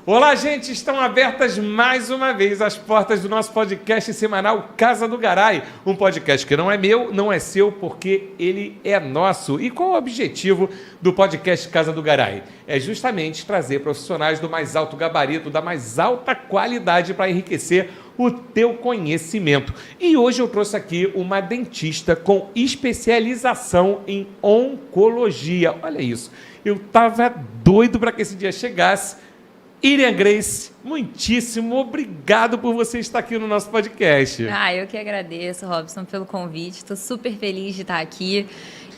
Olá, gente! Estão abertas mais uma vez as portas do nosso podcast semanal Casa do Garay. Um podcast que não é meu, não é seu, porque ele é nosso. E qual é o objetivo do podcast Casa do Garay? É justamente trazer profissionais do mais alto gabarito, da mais alta qualidade para enriquecer o teu conhecimento. E hoje eu trouxe aqui uma dentista com especialização em oncologia. Olha isso, eu estava doido para que esse dia chegasse. Irian Grace, muitíssimo obrigado por você estar aqui no nosso podcast. Eu que agradeço, Robson, pelo convite. Estou super feliz de estar aqui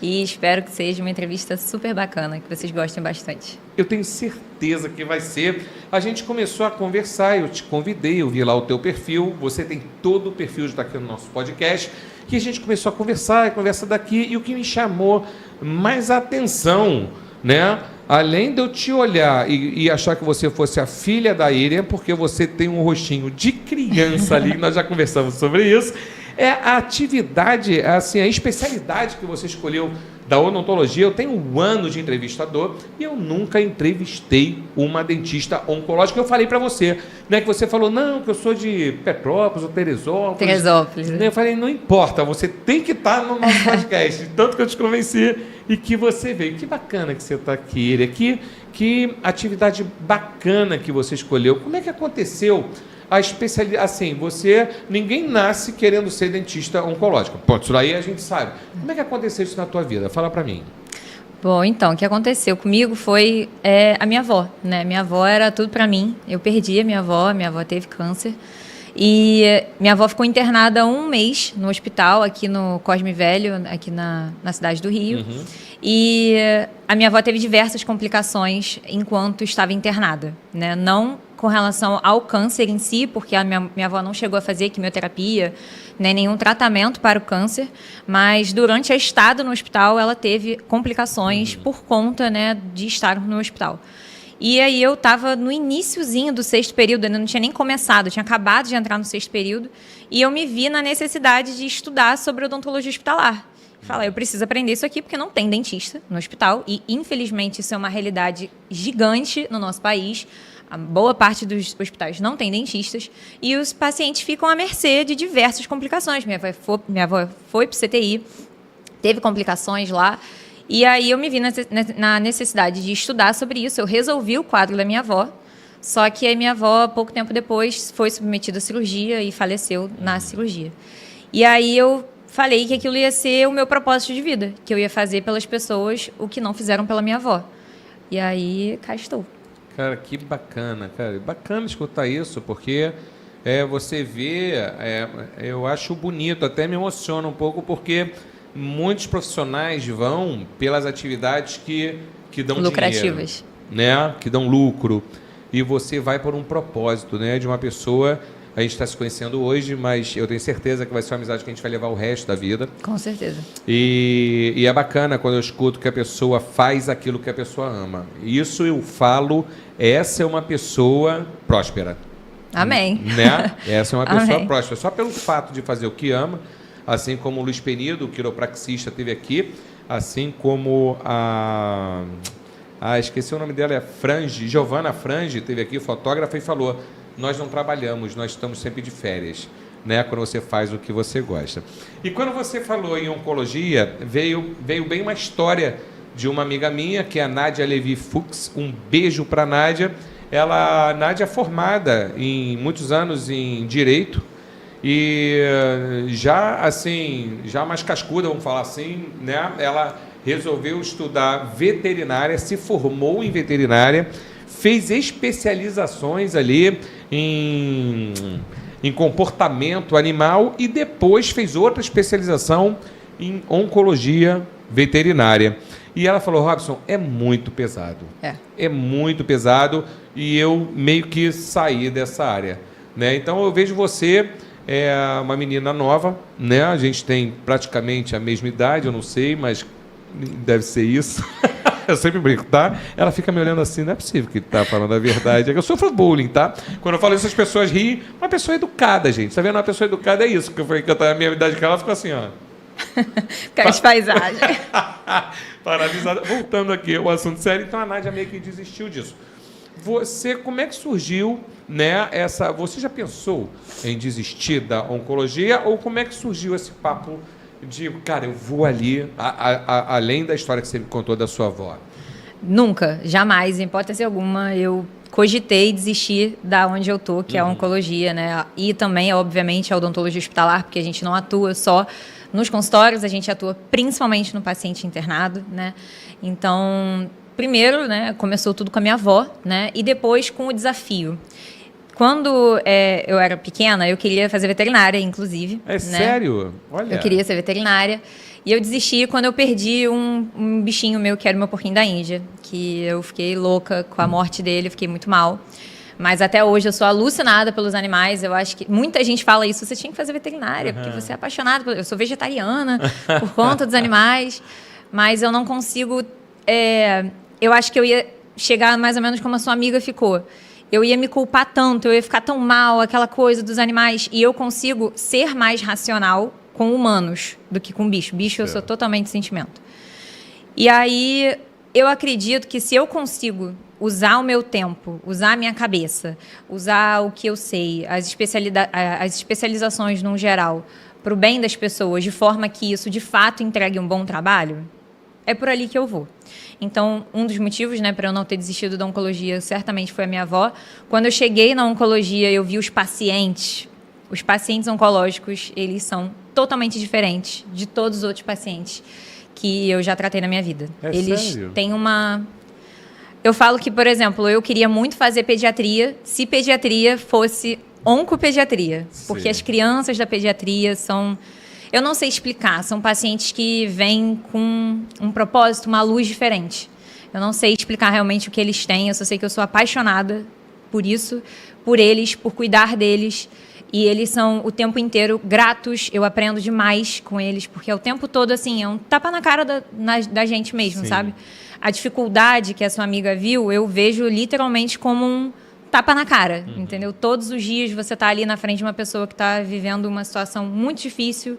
e espero que seja uma entrevista super bacana, que vocês gostem bastante. Eu tenho certeza que vai ser. A gente começou a conversar, eu te convidei, eu vi lá o teu perfil, você tem todo o perfil de estar aqui no nosso podcast, e a gente começou a conversar, conversa daqui, e o que me chamou mais a atenção, né? Além de eu te olhar e achar que você fosse a filha da Irian, porque você tem um rostinho de criança ali, nós já conversamos sobre isso, é a atividade, assim, a especialidade que você escolheu da odontologia. Eu tenho um ano de entrevistador e eu nunca entrevistei uma dentista oncológica. Eu falei para você, né, que você falou, não, que eu sou de Petrópolis ou Teresópolis. Teresópolis, né? Eu falei, não importa, você tem que estar no nosso podcast, tanto que eu te convenci e que você veio. Que bacana que você está aqui, Irian. Que atividade bacana que você escolheu. Como é que aconteceu a especialidade? Assim, ninguém nasce querendo ser dentista oncológico. Ponto, isso aí a gente sabe. Como é que aconteceu isso na tua vida? Fala para mim. Bom, então, o que aconteceu comigo foi a minha avó, né? Minha avó era tudo para mim. Eu perdi a minha avó teve câncer. E minha avó ficou internada 1 mês no hospital, aqui no Cosme Velho, aqui na cidade do Rio. Uhum. E a minha avó teve diversas complicações enquanto estava internada, né? Não com relação ao câncer em si, porque a minha avó não chegou a fazer quimioterapia, nem nenhum tratamento para o câncer, mas durante a estada no hospital ela teve complicações por conta, né, de estar no hospital. E aí eu estava no iniciozinho do 6º período, ainda não tinha nem começado, eu tinha acabado de entrar no 6º período, e eu me vi na necessidade de estudar sobre odontologia hospitalar. Falar, eu preciso aprender isso aqui porque não tem dentista no hospital, e infelizmente isso é uma realidade gigante no nosso país. A boa parte dos hospitais não tem dentistas, e os pacientes ficam à mercê de diversas complicações. Minha avó foi para o CTI, teve complicações lá. E aí eu me vi na necessidade de estudar sobre isso. Eu resolvi o quadro da minha avó, só que a minha avó, pouco tempo depois, foi submetida à cirurgia e faleceu na cirurgia. E aí eu falei que aquilo ia ser o meu propósito de vida, que eu ia fazer pelas pessoas o que não fizeram pela minha avó. E aí, cá estou. Cara, que bacana, cara. Bacana escutar isso, porque você vê, eu acho bonito, até me emociona um pouco, porque muitos profissionais vão pelas atividades que dão lucrativas, dinheiro, né? Que dão lucro, e você vai por um propósito, né? De uma pessoa. A gente está se conhecendo hoje, mas eu tenho certeza que vai ser uma amizade que a gente vai levar o resto da vida. Com certeza. E é bacana quando eu escuto que a pessoa faz aquilo que a pessoa ama. Isso eu falo, essa é uma pessoa próspera. Amém. Né? Essa é uma pessoa Amém. próspera. Só pelo fato de fazer o que ama, assim como o Luiz Penido, o quiropraxista, esteve aqui, assim como esqueci o nome dela, Giovana Frange, esteve aqui, fotógrafa, e falou, nós não trabalhamos, nós estamos sempre de férias, né? Quando você faz o que você gosta. E quando você falou em oncologia, veio bem uma história de uma amiga minha, que é a Nádia Levi Fuchs. Um beijo para a Nádia. A Nádia é formada em muitos anos em Direito, e já mais cascuda, vamos falar assim, né? Ela resolveu estudar veterinária, se formou em veterinária, fez especializações ali em comportamento animal e depois fez outra especialização em oncologia veterinária. E ela falou, Robson, é muito pesado. É muito pesado, e eu meio que saí dessa área, né? Então eu vejo você, uma menina nova, né? A gente tem praticamente a mesma idade, eu não sei, mas deve ser isso. Eu sempre brinco, tá? Ela fica me olhando assim, não é possível que ele tá falando a verdade. É que eu sofro bullying, tá? Quando eu falo isso, as pessoas riem. Uma pessoa educada, gente. Tá vendo? Uma pessoa educada é isso. Que eu falei que eu tava na minha idade, que ela ficou assim, ó. Aquelas paisagens. Paralisada. Voltando aqui ao assunto sério, então a Nádia meio que desistiu disso. como é que surgiu, né, você já pensou em desistir da oncologia ou como é que surgiu esse papo de, cara, eu vou ali, além da história que você me contou da sua avó? Nunca, jamais, em hipótese alguma, eu cogitei desistir da onde eu tô, que é a oncologia, né? E também, obviamente, a odontologia hospitalar, porque a gente não atua só nos consultórios, a gente atua principalmente no paciente internado, né? Então, primeiro, né, começou tudo com a minha avó, né? E depois com o desafio. Quando eu era pequena, eu queria fazer veterinária, inclusive. É, né? Sério? Olha. Eu queria ser veterinária. E eu desisti quando eu perdi um bichinho meu, que era o meu porquinho da Índia. Que eu fiquei louca com a morte dele, fiquei muito mal. Mas até hoje eu sou alucinada pelos animais. Eu acho que muita gente fala isso. Você tinha que fazer veterinária, porque você é apaixonada. Eu sou vegetariana por conta dos animais. Mas eu não consigo... eu acho que eu ia chegar mais ou menos como a sua amiga ficou. Eu ia me culpar tanto, eu ia ficar tão mal, aquela coisa dos animais. E eu consigo ser mais racional com humanos do que com bicho. Bicho, eu sou totalmente sentimento. E aí, eu acredito que se eu consigo usar o meu tempo, usar a minha cabeça, usar o que eu sei, as especializações no geral, para o bem das pessoas, de forma que isso, de fato, entregue um bom trabalho, é por ali que eu vou. Então, um dos motivos, né, para eu não ter desistido da oncologia certamente foi a minha avó. Quando eu cheguei na oncologia, eu vi os pacientes oncológicos, eles são totalmente diferentes de todos os outros pacientes que eu já tratei na minha vida. Eles têm uma... Eu falo que, por exemplo, eu queria muito fazer pediatria se pediatria fosse oncopediatria, porque as crianças da pediatria são... Eu não sei explicar, são pacientes que vêm com um propósito, uma luz diferente. Eu não sei explicar realmente o que eles têm, eu só sei que eu sou apaixonada por isso, por eles, por cuidar deles. E eles são o tempo inteiro gratos, eu aprendo demais com eles, porque é o tempo todo, assim, é um tapa na cara da gente mesmo, sabe? A dificuldade que a sua amiga viu, eu vejo literalmente como um tapa na cara, entendeu? Todos os dias você está ali na frente de uma pessoa que está vivendo uma situação muito difícil,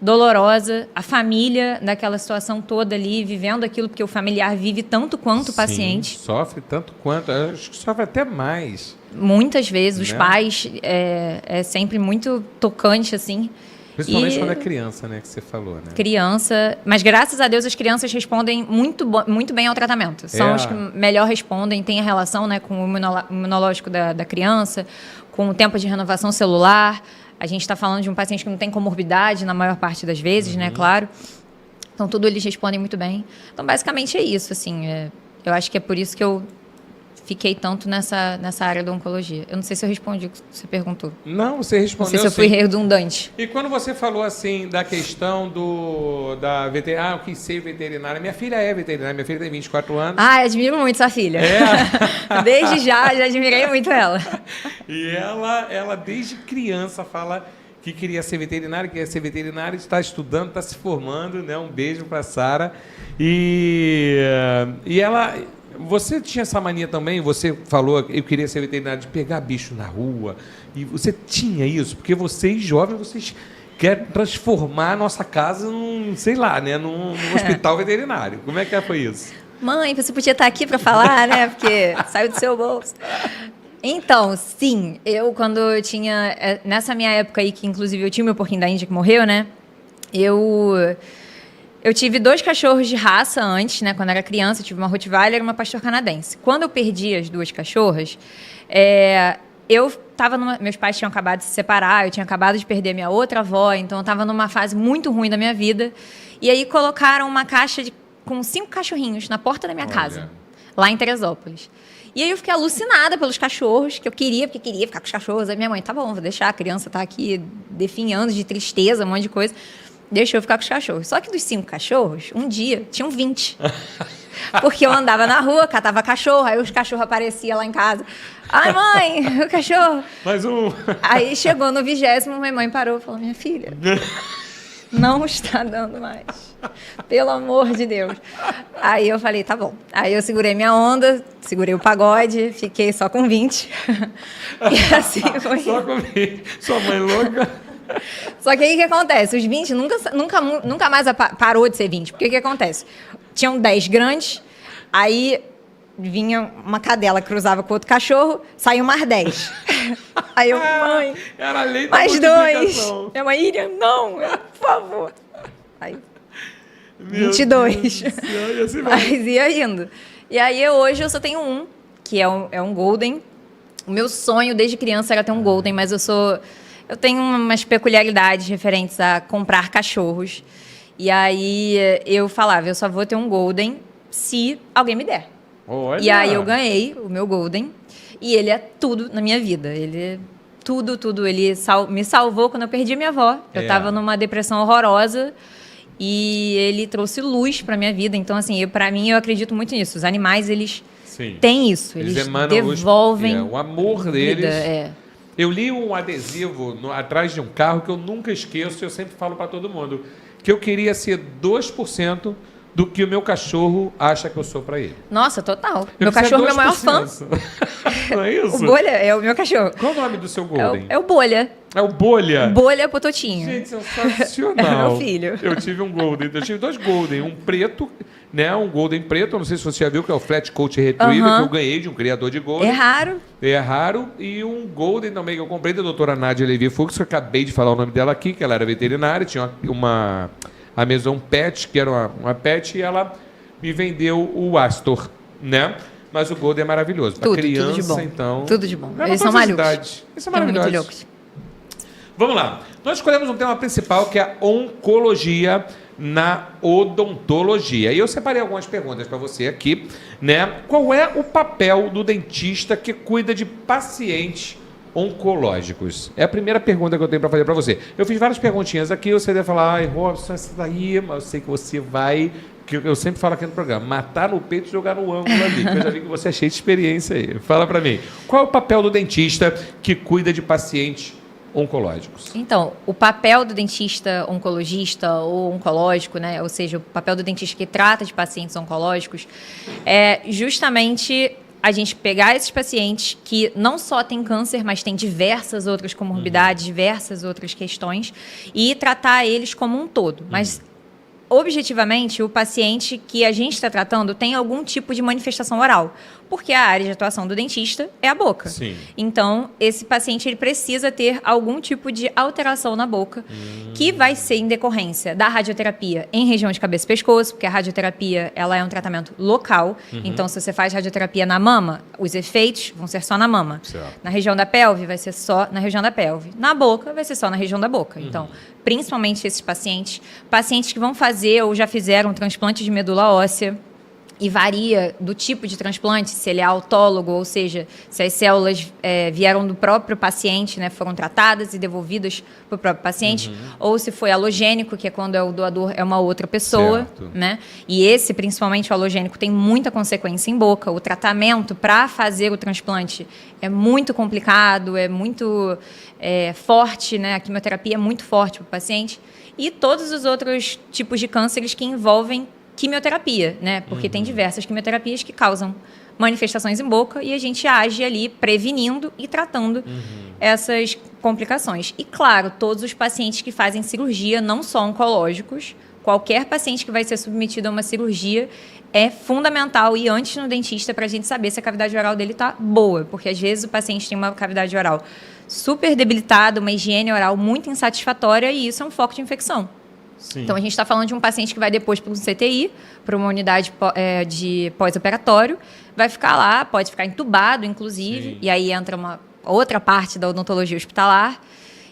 dolorosa, a família daquela situação toda ali, vivendo aquilo, porque o familiar vive tanto quanto o paciente. Sofre tanto quanto, acho que sofre até mais. Muitas vezes, os pais, é sempre muito tocante, assim. Principalmente quando é criança, né, que você falou, né? Criança, mas graças a Deus as crianças respondem muito bem ao tratamento. São as que melhor respondem, tem a relação, né, com o imunológico da criança, com o tempo de renovação celular. A gente está falando de um paciente que não tem comorbidade na maior parte das vezes, né, claro. Então, tudo eles respondem muito bem. Então, basicamente é isso, assim. Eu acho que é por isso que eu fiquei tanto nessa área da oncologia. Eu não sei se eu respondi o que você perguntou. Não, você respondeu. Não sei se eu fui redundante. E quando você falou assim da questão da veterinária, eu quis ser veterinária. Minha filha é veterinária, minha filha tem 24 anos. Ah, eu admiro muito sua filha. Desde já admirei muito ela. E ela desde criança fala que queria ser veterinária, está estudando, está se formando, né? Um beijo para Sara. E ela... Você tinha essa mania também, você falou, eu queria ser veterinário, de pegar bicho na rua, e você tinha isso, porque vocês, jovens, vocês querem transformar a nossa casa num, sei lá, né, num hospital veterinário. Como é que foi isso? Mãe, você podia estar aqui para falar, né, porque saiu do seu bolso. Então, sim, quando eu tinha, nessa minha época aí, que inclusive eu tinha o meu porquinho da Índia que morreu, né, eu tive 2 cachorros de raça antes, né? Quando eu era criança, eu tive uma Rottweiler e uma Pastor Canadense. Quando eu perdi as 2 cachorras, eu estava meus pais tinham acabado de se separar, eu tinha acabado de perder minha outra avó, então eu estava numa fase muito ruim da minha vida. E aí colocaram uma caixa com 5 cachorrinhos na porta da minha casa, lá em Teresópolis. E aí eu fiquei alucinada pelos cachorros, porque queria ficar com os cachorros. Aí minha mãe, tá bom, vou deixar, a criança tá aqui definhando de tristeza, um monte de coisa. Deixou eu ficar com os cachorros. Só que dos 5 cachorros, um dia, tinham 20. Porque eu andava na rua, catava cachorro, aí os cachorros apareciam lá em casa. Ai, mãe, o cachorro. Mais um. Aí chegou no 20º, minha mãe parou e falou, minha filha, não está dando mais. Pelo amor de Deus. Aí eu falei, tá bom. Aí eu segurei minha onda, segurei o pagode, fiquei só com 20. E assim foi. Só com 20. Sua mãe louca. Só que aí o que acontece? Os 20 nunca mais parou de ser 20. Porque o que acontece? Tinham 10 grandes, aí vinha uma cadela, cruzava com outro cachorro, saiu mais 10. Aí eu, mãe, era a lei da mais multiplicação. 2. Minha mãe, Iriam, não, por favor. Aí, Meu 22. Deus do céu, e assim vai. Mas ia indo. E aí hoje eu só tenho um, que é um Golden. O meu sonho desde criança era ter um Golden, mas eu tenho umas peculiaridades referentes a comprar cachorros. E aí eu falava, eu só vou ter um Golden se alguém me der. Olha. E aí eu ganhei o meu Golden. E ele é tudo na minha vida. Ele é tudo. Ele me salvou quando eu perdi minha avó. Eu estava numa depressão horrorosa. E ele trouxe luz para minha vida. Então, assim, para mim, eu acredito muito nisso. Os animais, eles têm isso. Eles devolvem luz, o amor deles. Vida, Eu li um adesivo atrás de um carro que eu nunca esqueço. Eu sempre falo para todo mundo que eu queria ser 2% do que o meu cachorro acha que eu sou para ele. Nossa, total. Meu cachorro é meu maior fã. Não é isso? O Bolha é o meu cachorro. Qual o nome do seu Golden? É o Bolha. É o Bolha? Bolha Pototinho. Gente, sensacional. É meu filho. Eu tive um Golden. Eu tive 2 Golden. Um preto, né? Um Golden preto. Eu não sei se você já viu, que é o Flat Coat Retriever, que eu ganhei de um criador de Golden. É raro. É raro. E um Golden também que eu comprei da doutora Nádia Levi Fux, que eu acabei de falar o nome dela aqui, que ela era veterinária. Tinha a Maison Pet, que era uma pet, e ela me vendeu o Astor, né? Mas o Golden é maravilhoso. Para criança, tudo de bom. então... Tudo de bom. É Eles são malucos. Eles são maravilhosos. Muito loucos. Vamos lá. Nós escolhemos um tema principal, que é a oncologia na odontologia. E eu separei algumas perguntas para você aqui, né? Qual é o papel do dentista que cuida de pacientes oncológicos? É a primeira pergunta que eu tenho para fazer para você. Eu fiz várias perguntinhas aqui, você deve falar, ai, Robson, essa daí, mas eu sei que você vai, que eu sempre falo aqui no programa, matar no peito e jogar no ângulo ali, que eu já vi que você é cheio de experiência aí. Fala para mim, qual é o papel do dentista que cuida de pacientes oncológicos? Então, o papel do dentista oncologista ou oncológico, né, ou seja, o papel do dentista que trata de pacientes oncológicos, é justamente a gente pegar esses pacientes que não só têm câncer, mas têm diversas outras comorbidades, diversas outras questões, e tratar eles como um todo. Mas, objetivamente, o paciente que a gente está tratando tem algum tipo de manifestação oral, porque a área de atuação do dentista é a boca. Sim. Então, esse paciente ele precisa ter algum tipo de alteração na boca, que vai ser em decorrência da radioterapia em região de cabeça e pescoço, porque a radioterapia ela é um tratamento local. Então, se você faz radioterapia na mama, os efeitos vão ser só na mama. Certo. Na região da pelve, vai ser só na região da pelve. Na boca, vai ser só na região da boca. Então, principalmente esses pacientes que vão fazer ou já fizeram transplante de medula óssea, e varia do tipo de transplante, se ele é autólogo, ou seja, se as células vieram do próprio paciente, né, foram tratadas e devolvidas para o próprio paciente, ou se foi halogênico, que é quando o doador é uma outra pessoa. Né? E esse, principalmente o halogênico, tem muita consequência em boca. O tratamento para fazer o transplante é muito complicado, é muito forte, né? A quimioterapia é muito forte para o paciente. E todos os outros tipos de cânceres que envolvem quimioterapia, né? Porque tem diversas quimioterapias que causam manifestações em boca e a gente age ali prevenindo e tratando essas complicações. E, claro, todos os pacientes que fazem cirurgia, não só oncológicos, qualquer paciente que vai ser submetido a uma cirurgia é fundamental ir antes no dentista para a gente saber se a cavidade oral dele está boa, porque às vezes o paciente tem uma cavidade oral super debilitada, uma higiene oral muito insatisfatória e isso é um foco de infecção. Sim. Então, a gente está falando de um paciente que vai depois para um CTI, para uma unidade de pós-operatório, vai ficar lá, pode ficar entubado, inclusive, Sim. E aí entra uma outra parte da odontologia hospitalar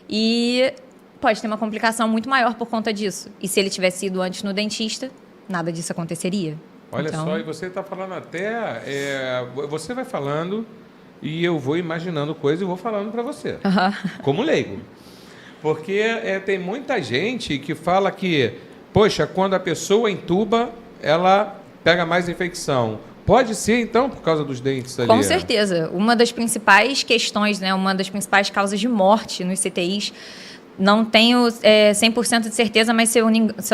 e pode ter uma complicação muito maior por conta disso. E se ele tivesse ido antes no dentista, nada disso aconteceria. Olha só, e você está falando até... você vai falando e eu vou imaginando coisas e vou falando para você, como leigo. Porque tem muita gente que fala que, poxa, quando a pessoa entuba, ela pega mais infecção. Pode ser, então, por causa dos dentes ali? Com certeza. Uma das principais questões, né, uma das principais causas de morte nos CTIs, não tenho 100% de certeza, mas se eu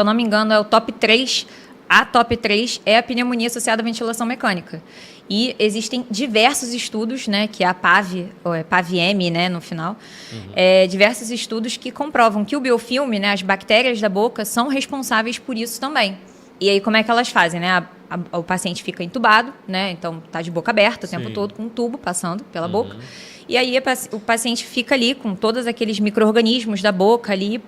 não me engano, é o top 3. A top 3 é a pneumonia associada à ventilação mecânica. E existem diversos estudos, né, que é a PAV, ou é PAVM, né, no final, diversos estudos que comprovam que o biofilme, né, as bactérias da boca, são responsáveis por isso também. E aí, como é que elas fazem? Né? o paciente fica entubado, né? Então tá de boca aberta o tempo todo, com um tubo passando pela boca. E aí o paciente fica ali com todos aqueles micro-organismos da boca ali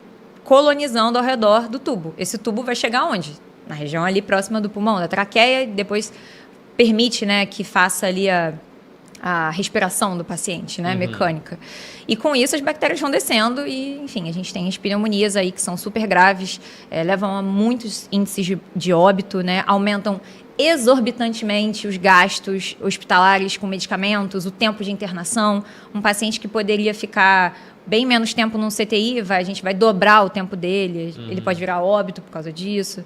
colonizando ao redor do tubo. Esse tubo vai chegar onde? Na região ali próxima do pulmão, da traqueia, e depois permite, né, que faça ali a respiração do paciente, né, mecânica. E com isso as bactérias vão descendo e, enfim, a gente tem as pneumonias aí que são super graves, levam a muitos índices de óbito, né, aumentam exorbitantemente os gastos hospitalares com medicamentos, o tempo de internação. Um paciente que poderia ficar bem menos tempo num CTI, a gente vai dobrar o tempo dele, ele pode virar óbito por causa disso.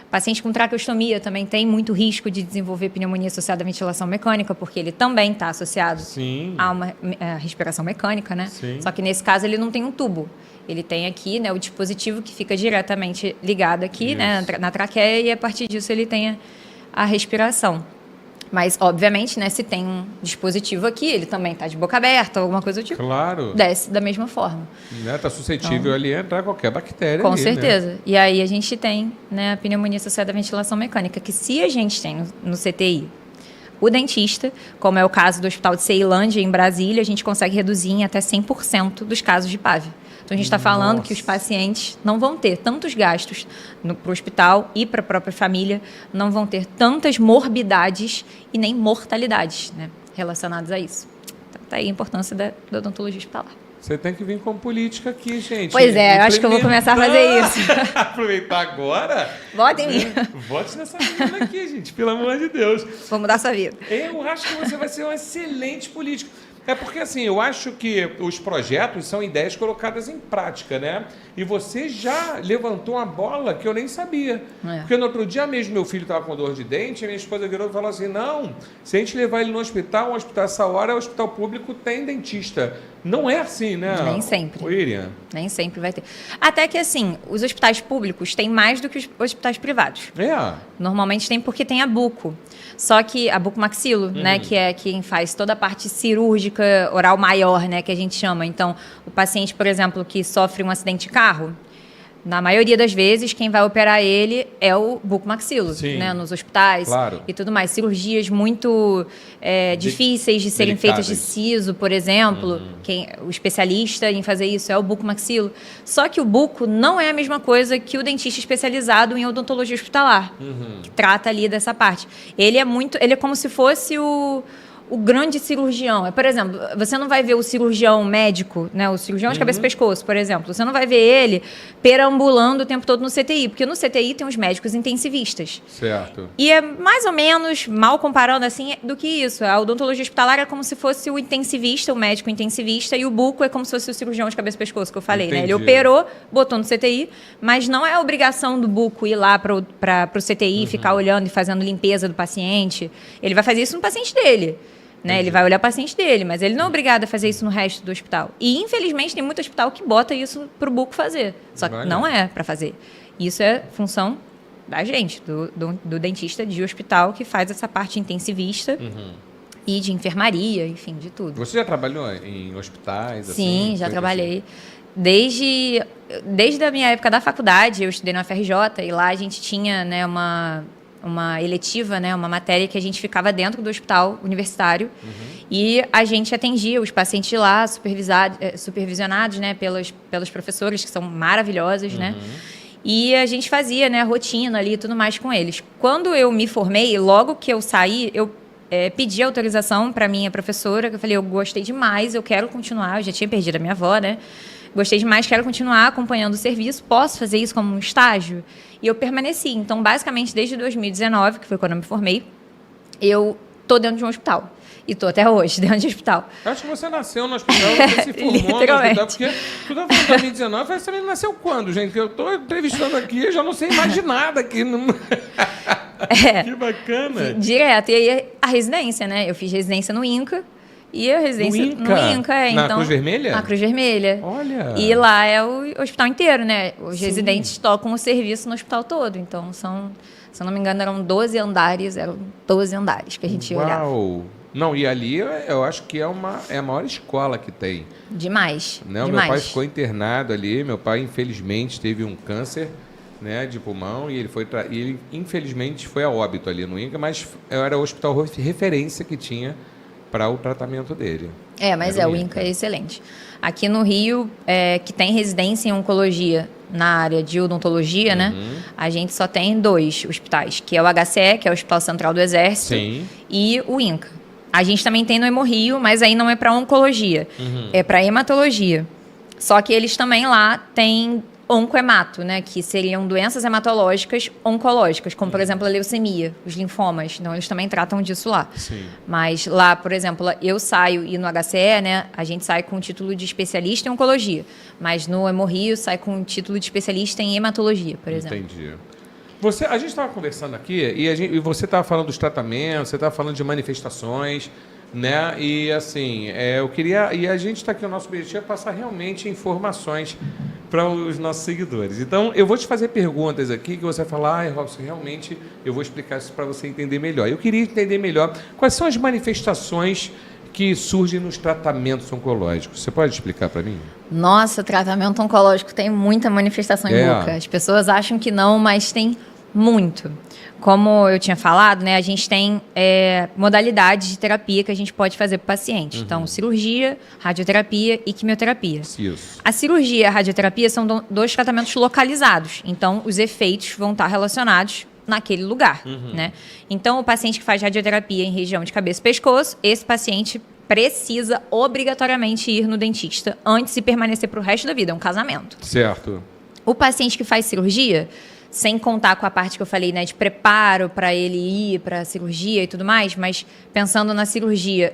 Paciente com traqueostomia também tem muito risco de desenvolver pneumonia associada à ventilação mecânica, porque ele também está associado a uma respiração mecânica, né? Só que nesse caso ele não tem um tubo. Ele tem aqui, né, o dispositivo que fica diretamente ligado aqui, né, na traqueia, e a partir disso ele tem a respiração. Mas, obviamente, né, se tem um dispositivo aqui, ele também está de boca aberta, alguma coisa do tipo, desce da mesma forma. Está suscetível então, ali a entrar qualquer bactéria. Com ali, certeza. Né? E aí a gente tem, né, a pneumonia associada à ventilação mecânica, que se a gente tem no CTI o dentista, como é o caso do Hospital de Ceilândia, em Brasília, a gente consegue reduzir em até 100% dos casos de PAV. Então, a gente está falando que os pacientes não vão ter tantos gastos para o hospital e para a própria família, não vão ter tantas morbidades e nem mortalidades, né, relacionadas a isso. Então, tá aí a importância da odontologia hospitalar. Você tem que vir com política aqui, gente. Pois é, eu acho que eu vou começar a fazer isso. Aproveitar agora. Vote em mim. Vote nessa menina aqui, gente, pelo amor de Deus. Vou mudar a sua vida. Eu acho que você vai ser um excelente político. É porque, assim, eu acho que os projetos são ideias colocadas em prática, né? E você já levantou uma bola que eu nem sabia. Porque no outro dia mesmo, meu filho estava com dor de dente, e minha esposa virou e falou assim, não, se a gente levar ele no hospital, um hospital essa hora, o hospital público tem dentista. Não é assim, né? Nem sempre. Irian? Nem sempre vai ter. Até que, assim, os hospitais públicos têm mais do que os hospitais privados. Normalmente tem porque tem a buco. Só que a bucomaxilo, né, que é quem faz toda a parte cirúrgica oral maior, né, que a gente chama. Então, o paciente, por exemplo, que sofre um acidente de carro, na maioria das vezes, quem vai operar ele é o bucomaxilo, né, nos hospitais e tudo mais. Cirurgias muito difíceis de serem feitas de siso, por exemplo. O especialista em fazer isso é o bucomaxilo. Só que o buco não é a mesma coisa que o dentista especializado em odontologia hospitalar, que trata ali dessa parte. Ele é como se fosse o grande cirurgião. Por exemplo, você não vai ver o cirurgião médico, né, o cirurgião de cabeça e pescoço, por exemplo. Você não vai ver ele perambulando o tempo todo no CTI, porque no CTI tem os médicos intensivistas. Certo. E é mais ou menos, mal comparando assim, do que isso. A odontologia hospitalar é como se fosse o intensivista, o médico intensivista, e o buco é como se fosse o cirurgião de cabeça e pescoço, que eu falei, né? Ele operou, botou no CTI, mas não é a obrigação do buco ir lá para o CTI, ficar olhando e fazendo limpeza do paciente. Ele vai fazer isso no paciente dele. Né? Ele vai olhar o paciente dele, mas ele não é obrigado a fazer isso no resto do hospital. E, infelizmente, tem muito hospital que bota isso para o buco fazer. Só que não é para fazer. Isso é função da gente, do dentista de hospital, que faz essa parte intensivista e de enfermaria, enfim, de tudo. Você já trabalhou em hospitais? Sim, já trabalhei. Desde a minha época da faculdade, eu estudei na UFRJ, e lá a gente tinha, né, uma eletiva, né, uma matéria que a gente ficava dentro do hospital universitário e a gente atendia os pacientes de lá, supervisionados, né, pelos professores, que são maravilhosos, né? E a gente fazia, né, a rotina ali e tudo mais com eles. Quando eu me formei, logo que eu saí, eu pedi autorização para minha professora, que eu falei, eu gostei demais, eu quero continuar, eu já tinha perdido a minha avó, né? Gostei demais, quero continuar acompanhando o serviço, posso fazer isso como um estágio? E eu permaneci. Então, basicamente, desde 2019, que foi quando eu me formei, eu estou dentro de um hospital. E estou até hoje dentro de um hospital. Acho que você nasceu no hospital, você se formou no hospital, porque tu estava falando em 2019, você nasceu quando, gente? Que eu estou entrevistando aqui, eu já não sei mais de nada aqui. Que bacana. Direto. E aí, a residência, né? Eu fiz residência no INCA. E a residência no INCA, na Cruz Vermelha? Na Cruz Vermelha. Olha! E lá é o hospital inteiro, né? Os residentes tocam o serviço no hospital todo. Então, se eu não me engano, eram 12 andares que a gente olhava. Uau! Não, e ali eu acho que é a maior escola que tem. Demais. Né? O meu pai ficou internado ali, meu pai infelizmente teve um câncer né, de pulmão, e ele infelizmente foi a óbito ali no INCA, mas era o hospital referência que tinha para o tratamento dele. Mas o INCA é excelente. Aqui no Rio, que tem residência em oncologia na área de odontologia, né? A gente só tem 2 hospitais, que é o HCE, que é o Hospital Central do Exército, Sim. e o INCA. A gente também tem no Hemorrio, mas aí não é para oncologia, é para hematologia. Só que eles também lá têm oncohemato, né, que seriam doenças hematológicas oncológicas, como, por exemplo, a leucemia, os linfomas. Então, eles também tratam disso lá. Sim. Mas lá, por exemplo, eu saio, e no HCE, né, a gente sai com o título de especialista em oncologia. Mas no Hemorrio sai com o título de especialista em hematologia, por exemplo. Entendi. A gente estava conversando aqui e você estava falando dos tratamentos, você estava falando de manifestações, né? E assim, eu queria. E a gente está aqui, o nosso objetivo é passar realmente informações para os nossos seguidores. Então, eu vou te fazer perguntas aqui que você vai falar, Robson, realmente eu vou explicar isso para você entender melhor. Eu queria entender melhor quais são as manifestações que surgem nos tratamentos oncológicos. Você pode explicar para mim? Nossa, tratamento oncológico tem muita manifestação em boca. As pessoas acham que não, mas tem muito. Como eu tinha falado, né, a gente tem modalidades de terapia que a gente pode fazer para o paciente. Então, cirurgia, radioterapia e quimioterapia. Isso. A cirurgia e a radioterapia são 2 tratamentos localizados. Então, os efeitos vão estar relacionados naquele lugar, né? Então, o paciente que faz radioterapia em região de cabeça e pescoço, esse paciente precisa obrigatoriamente ir no dentista antes de permanecer para o resto da vida. É um casamento. Certo. O paciente que faz cirurgia, sem contar com a parte que eu falei, né, de preparo para ele ir para a cirurgia e tudo mais, mas pensando na cirurgia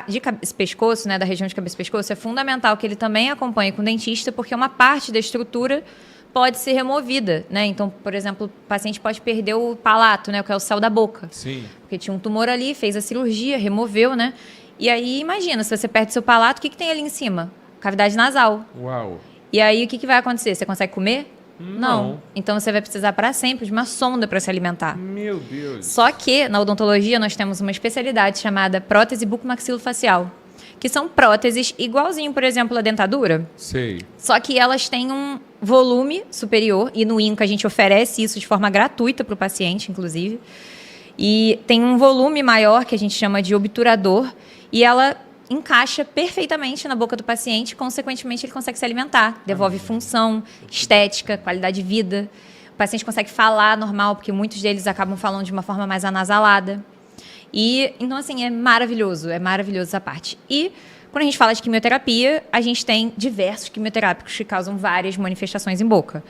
de cabeça e pescoço, né, da região de cabeça e pescoço, é fundamental que ele também acompanhe com o dentista, porque uma parte da estrutura pode ser removida, né? Então, por exemplo, o paciente pode perder o palato, né, que é o céu da boca. Sim. Porque tinha um tumor ali, fez a cirurgia, removeu, né? E aí, imagina, se você perde seu palato, o que tem ali em cima? Cavidade nasal. Uau. E aí, o que vai acontecer? Você consegue comer? Não. Então, você vai precisar para sempre de uma sonda para se alimentar. Meu Deus. Só que, na odontologia, nós temos uma especialidade chamada prótese bucomaxilofacial, que são próteses igualzinho, por exemplo, a dentadura. Sei. Só que elas têm um volume superior, e no INCA a gente oferece isso de forma gratuita para o paciente, inclusive. E tem um volume maior, que a gente chama de obturador, e ela encaixa perfeitamente na boca do paciente, consequentemente ele consegue se alimentar, devolve função, estética, qualidade de vida. O paciente consegue falar normal, porque muitos deles acabam falando de uma forma mais anasalada. E, então, assim, é maravilhoso essa parte. E, quando a gente fala de quimioterapia, a gente tem diversos quimioterápicos que causam várias manifestações em boca.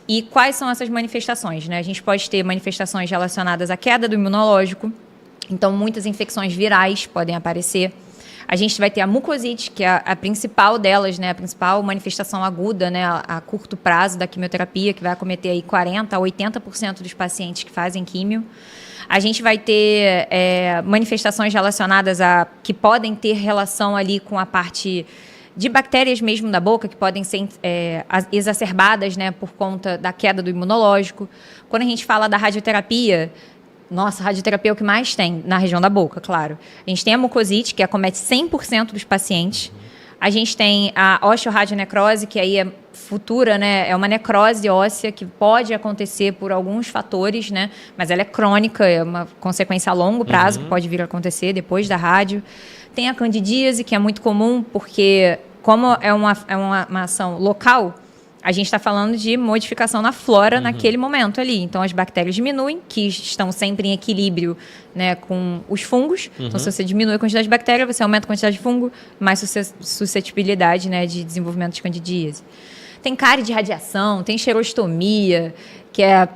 E quais são essas manifestações, né? A gente pode ter manifestações relacionadas à queda do imunológico, então muitas infecções virais podem aparecer. A gente vai ter a mucosite, que é a principal delas, né? A principal manifestação aguda, né? A curto prazo da quimioterapia, que vai acometer aí 40% a 80% dos pacientes que fazem químio. A gente vai ter manifestações relacionadas que podem ter relação ali com a parte de bactérias mesmo da boca, que podem ser exacerbadas, né, por conta da queda do imunológico. Quando a gente fala da radioterapia, nossa, a radioterapia é o que mais tem na região da boca, claro. A gente tem a mucosite, que acomete 100% dos pacientes. A gente tem a osteoradionecrose, que aí é futura, né? É uma necrose óssea que pode acontecer por alguns fatores, né? Mas ela é crônica, é uma consequência a longo prazo que pode vir a acontecer depois da rádio. Tem a candidíase, que é muito comum, porque como é uma ação local, a gente está falando de modificação na flora naquele momento ali. Então, as bactérias diminuem, que estão sempre em equilíbrio, né, com os fungos. Então, se você diminui a quantidade de bactéria, você aumenta a quantidade de fungo, mais suscetibilidade, né, de desenvolvimento de candidíase. Tem cárie de radiação, tem xerostomia, que é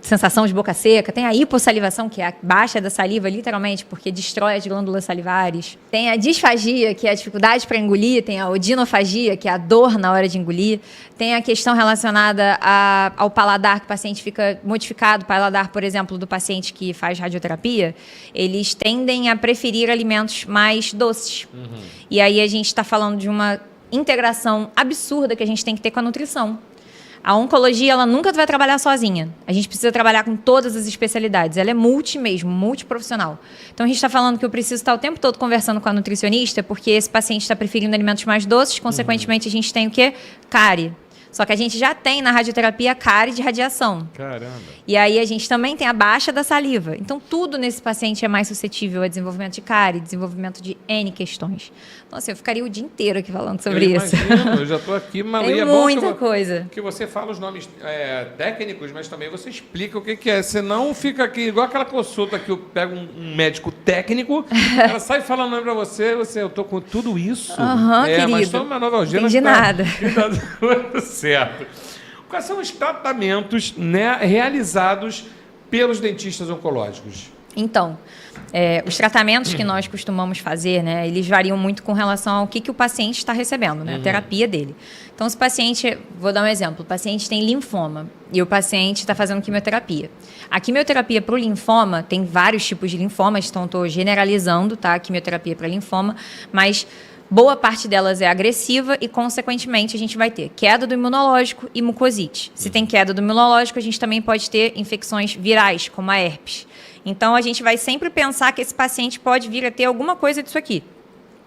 sensação de boca seca, tem a hipossalivação, que é a baixa da saliva, literalmente, porque destrói as glândulas salivares. Tem a disfagia, que é a dificuldade para engolir, tem a odinofagia, que é a dor na hora de engolir. Tem a questão relacionada ao paladar, que o paciente fica modificado. O paladar, por exemplo, do paciente que faz radioterapia, eles tendem a preferir alimentos mais doces. E aí a gente está falando de uma integração absurda que a gente tem que ter com a nutrição. A oncologia, ela nunca vai trabalhar sozinha. A gente precisa trabalhar com todas as especialidades. Ela é multiprofissional. Então, a gente está falando que eu preciso estar o tempo todo conversando com a nutricionista, porque esse paciente está preferindo alimentos mais doces, consequentemente, a gente tem o quê? Cárie. Só que a gente já tem na radioterapia a cárie de radiação. Caramba. E aí a gente também tem a baixa da saliva. Então tudo nesse paciente é mais suscetível a desenvolvimento de cárie, desenvolvimento de N questões. Então assim, eu ficaria o dia inteiro aqui falando sobre isso. Imagino, eu já estou aqui, Malu. Tem muita coisa. Que você fala os nomes técnicos, mas também você explica o que é. Senão fica aqui, igual aquela consulta que eu pego um médico técnico, ela sai falando o nome para você, eu tô com tudo isso. Querido. Mas só uma nova algema. Não entendi nada. Tá certo. Quais são os tratamentos, né, realizados pelos dentistas oncológicos? Então, os tratamentos que nós costumamos fazer, né, eles variam muito com relação ao que o paciente está recebendo, né, a terapia dele. Então, se o paciente, vou dar um exemplo, o paciente tem linfoma e o paciente está fazendo quimioterapia. A quimioterapia para o linfoma, tem vários tipos de linfomas, então estou generalizando, tá, a quimioterapia para linfoma, mas boa parte delas é agressiva e, consequentemente, a gente vai ter queda do imunológico e mucosite. Se tem queda do imunológico, a gente também pode ter infecções virais, como a herpes. Então, a gente vai sempre pensar que esse paciente pode vir a ter alguma coisa disso aqui,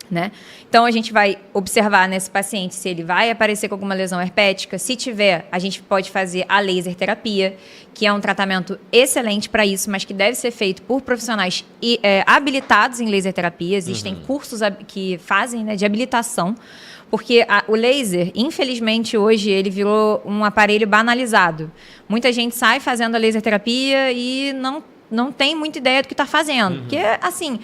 né? Então, a gente vai observar nesse paciente se ele vai aparecer com alguma lesão herpética. Se tiver, a gente pode fazer a laser terapia, que é um tratamento excelente para isso, mas que deve ser feito por profissionais habilitados em laser terapia. Existem cursos que fazem, né, de habilitação, porque o laser, infelizmente, hoje, ele virou um aparelho banalizado. Muita gente sai fazendo a laser terapia e não tem muita ideia do que está fazendo. Porque, assim,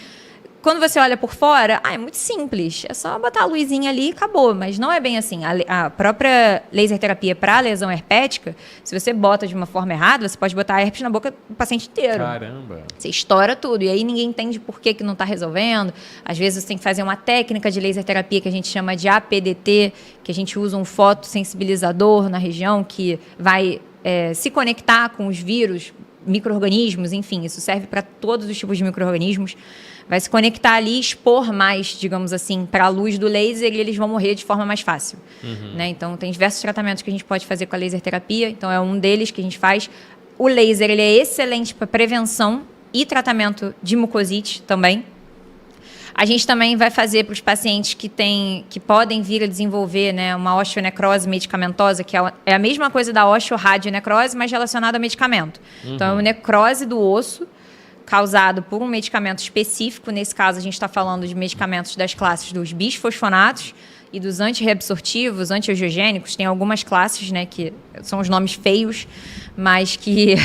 quando você olha por fora, é muito simples. É só botar a luzinha ali e acabou. Mas não é bem assim. A própria laser terapia para lesão herpética, se você bota de uma forma errada, você pode botar herpes na boca do paciente inteiro. Caramba! Você estoura tudo. E aí ninguém entende por que não está resolvendo. Às vezes você tem que fazer uma técnica de laser terapia que a gente chama de APDT, que a gente usa um fotossensibilizador na região que vai se conectar com os vírus, micro-organismos, enfim, isso serve para todos os tipos de micro-organismos. Vai se conectar ali e expor mais, digamos assim, para a luz do laser e eles vão morrer de forma mais fácil. Né? Então, tem diversos tratamentos que a gente pode fazer com a laser terapia. Então, é um deles que a gente faz. O laser ele é excelente para prevenção e tratamento de mucosite também. A gente também vai fazer para os pacientes que podem vir a desenvolver, né, uma osteonecrose medicamentosa, que é a mesma coisa da osteoradionecrose, mas relacionada a medicamento. Então, é uma necrose do osso causado por um medicamento específico. Nesse caso, a gente está falando de medicamentos das classes dos bisfosfonatos e dos antirreabsortivos, antiangiogênicos. Tem algumas classes, né, que são os nomes feios, mas que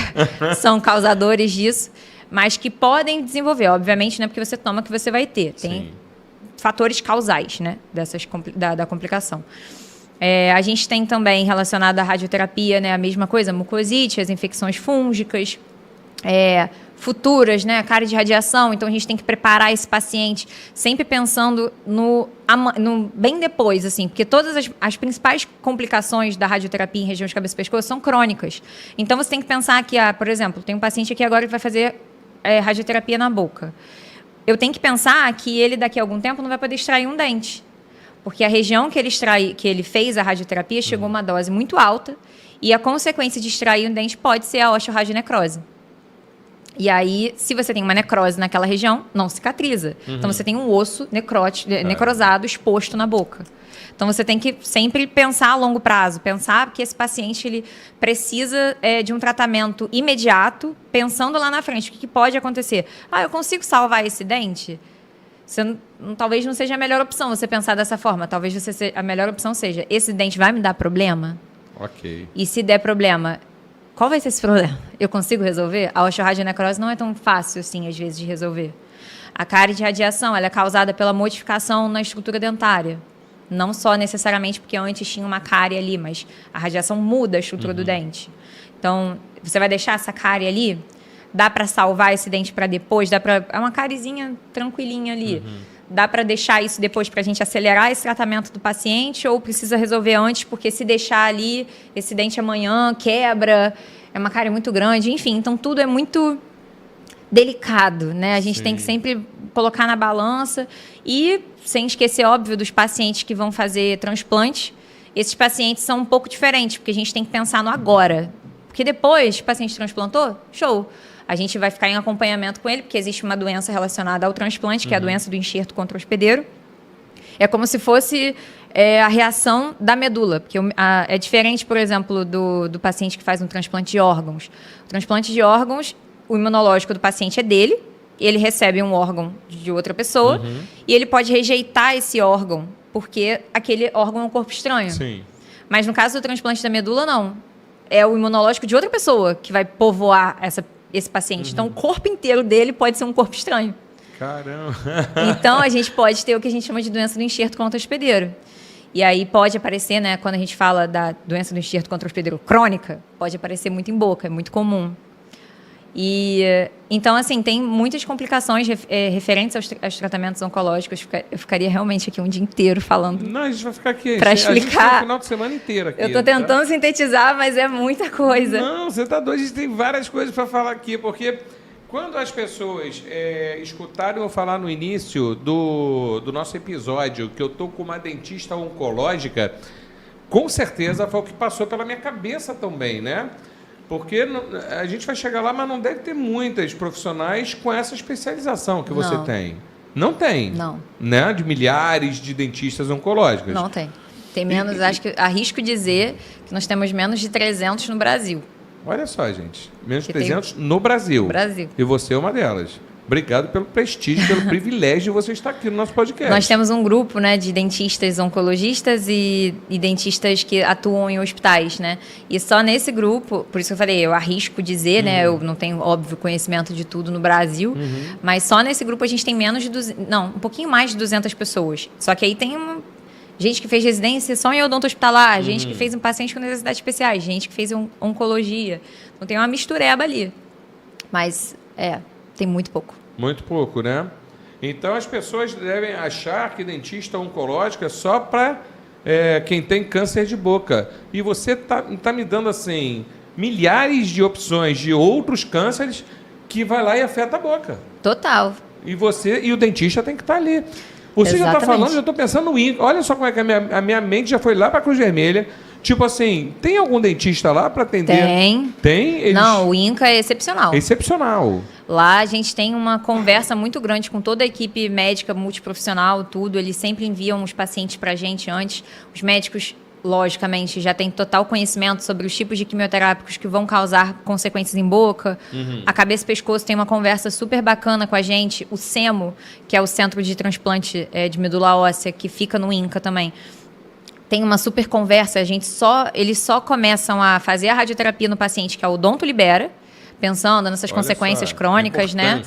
são causadores disso, mas que podem desenvolver. Obviamente, não é porque você toma que você vai ter. Tem fatores causais, né, da complicação. A gente tem também, relacionado à radioterapia, né, a mesma coisa, mucosite, as infecções fúngicas, futuras, né, a cárie de radiação. Então, a gente tem que preparar esse paciente sempre pensando no bem depois, assim, porque todas as principais complicações da radioterapia em região de cabeça e pescoço são crônicas. Então, você tem que pensar que, por exemplo, tem um paciente aqui agora que vai fazer radioterapia na boca. Eu tenho que pensar que ele, daqui a algum tempo, não vai poder extrair um dente. Porque a região que ele fez a radioterapia chegou a uma dose muito alta e a consequência de extrair um dente pode ser a osteoradionecrose. E aí, se você tem uma necrose naquela região, não cicatriza. Então, você tem um osso necrosado exposto na boca. Então, você tem que sempre pensar a longo prazo, pensar que esse paciente ele precisa de um tratamento imediato, pensando lá na frente. O que pode acontecer? Eu consigo salvar esse dente? Talvez não seja a melhor opção você pensar dessa forma. Talvez a melhor opção seja, esse dente vai me dar problema? Ok. E se der problema, qual vai ser esse problema? Eu consigo resolver? A osteoradionecrose não é tão fácil, assim, às vezes, de resolver. A cárie de radiação ela é causada pela modificação na estrutura dentária. Não só necessariamente porque antes tinha uma cárie ali, mas a radiação muda a estrutura do dente. Então, você vai deixar essa cárie ali? Dá para salvar esse dente para depois? É uma cáriezinha tranquilinha ali. Dá para deixar isso depois para a gente acelerar esse tratamento do paciente ou precisa resolver antes, porque se deixar ali, esse dente amanhã quebra, é uma cárie muito grande, enfim. Então, tudo é muito delicado, né? A gente tem que sempre colocar na balança e, sem esquecer, óbvio, dos pacientes que vão fazer transplante. Esses pacientes são um pouco diferentes, porque a gente tem que pensar no agora. Porque depois, o paciente transplantou, show. A gente vai ficar em acompanhamento com ele, porque existe uma doença relacionada ao transplante, que é a doença do enxerto contra o hospedeiro. É como se fosse é a reação da medula. Porque é diferente, por exemplo, do paciente que faz um transplante de órgãos. O transplante de órgãos, o imunológico do paciente é dele, ele recebe um órgão de outra pessoa e ele pode rejeitar esse órgão, porque aquele órgão é um corpo estranho. Sim. Mas no caso do transplante da medula, não. É o imunológico de outra pessoa que vai povoar esse paciente. Então, o corpo inteiro dele pode ser um corpo estranho. Caramba! Então, a gente pode ter o que a gente chama de doença do enxerto contra-hospedeiro. E aí pode aparecer, né, quando a gente fala da doença do enxerto contra-hospedeiro crônica, pode aparecer muito em boca, é muito comum. E, então, assim, tem muitas complicações referentes aos tratamentos oncológicos. Eu ficaria realmente aqui um dia inteiro falando. Não, a gente vai ficar aqui. Para explicar. A gente tem o final de semana inteiro aqui. Eu estou tentando sintetizar, mas é muita coisa. Não, você está doido. A gente tem várias coisas para falar aqui, porque quando as pessoas escutarem eu falar no início do nosso episódio que eu estou com uma dentista oncológica, com certeza foi o que passou pela minha cabeça também, né? Porque a gente vai chegar lá, mas não deve ter muitas profissionais com essa especialização que você tem. Não tem. Não. Né? De milhares de dentistas oncológicos. Não tem. Tem menos, acho que arrisco dizer que nós temos menos de 300 no Brasil. Olha só, gente. Menos de 300 no Brasil. Brasil. E você é uma delas. Obrigado pelo prestígio, pelo privilégio de você estar aqui no nosso podcast. Nós temos um grupo, né, de dentistas oncologistas e dentistas que atuam em hospitais, né? E só nesse grupo, por isso que eu falei, eu arrisco dizer, né, eu não tenho, óbvio, conhecimento de tudo no Brasil, mas só nesse grupo a gente tem menos de 200, não, um pouquinho mais de 200 pessoas. Só que aí tem gente que fez residência só em odonto hospitalar, gente que fez um paciente com necessidades especiais, gente que fez oncologia. Então tem uma mistureba ali. Mas, tem muito pouco. Muito pouco, né? Então as pessoas devem achar que dentista oncológico é só para quem tem câncer de boca. E você tá me dando assim milhares de opções de outros cânceres que vai lá e afeta a boca. Total. E o dentista tem que estar ali. Você já está falando, eu estou pensando no INCA. Olha só como é que a minha mente já foi lá para a Cruz Vermelha. Tipo assim, tem algum dentista lá para atender? Tem. Tem? Não, o INCA é excepcional. Excepcional. Lá a gente tem uma conversa muito grande com toda a equipe médica, multiprofissional, tudo. Eles sempre enviam os pacientes para a gente antes. Os médicos, logicamente, já têm total conhecimento sobre os tipos de quimioterápicos que vão causar consequências em boca. A Cabeça e Pescoço tem uma conversa super bacana com a gente. O CEMO, que é o Centro de Transplante de Medula Óssea, que fica no INCA também, tem uma super conversa. Eles só começam a fazer a radioterapia no paciente que a odonto libera, pensando nessas consequências crônicas, né?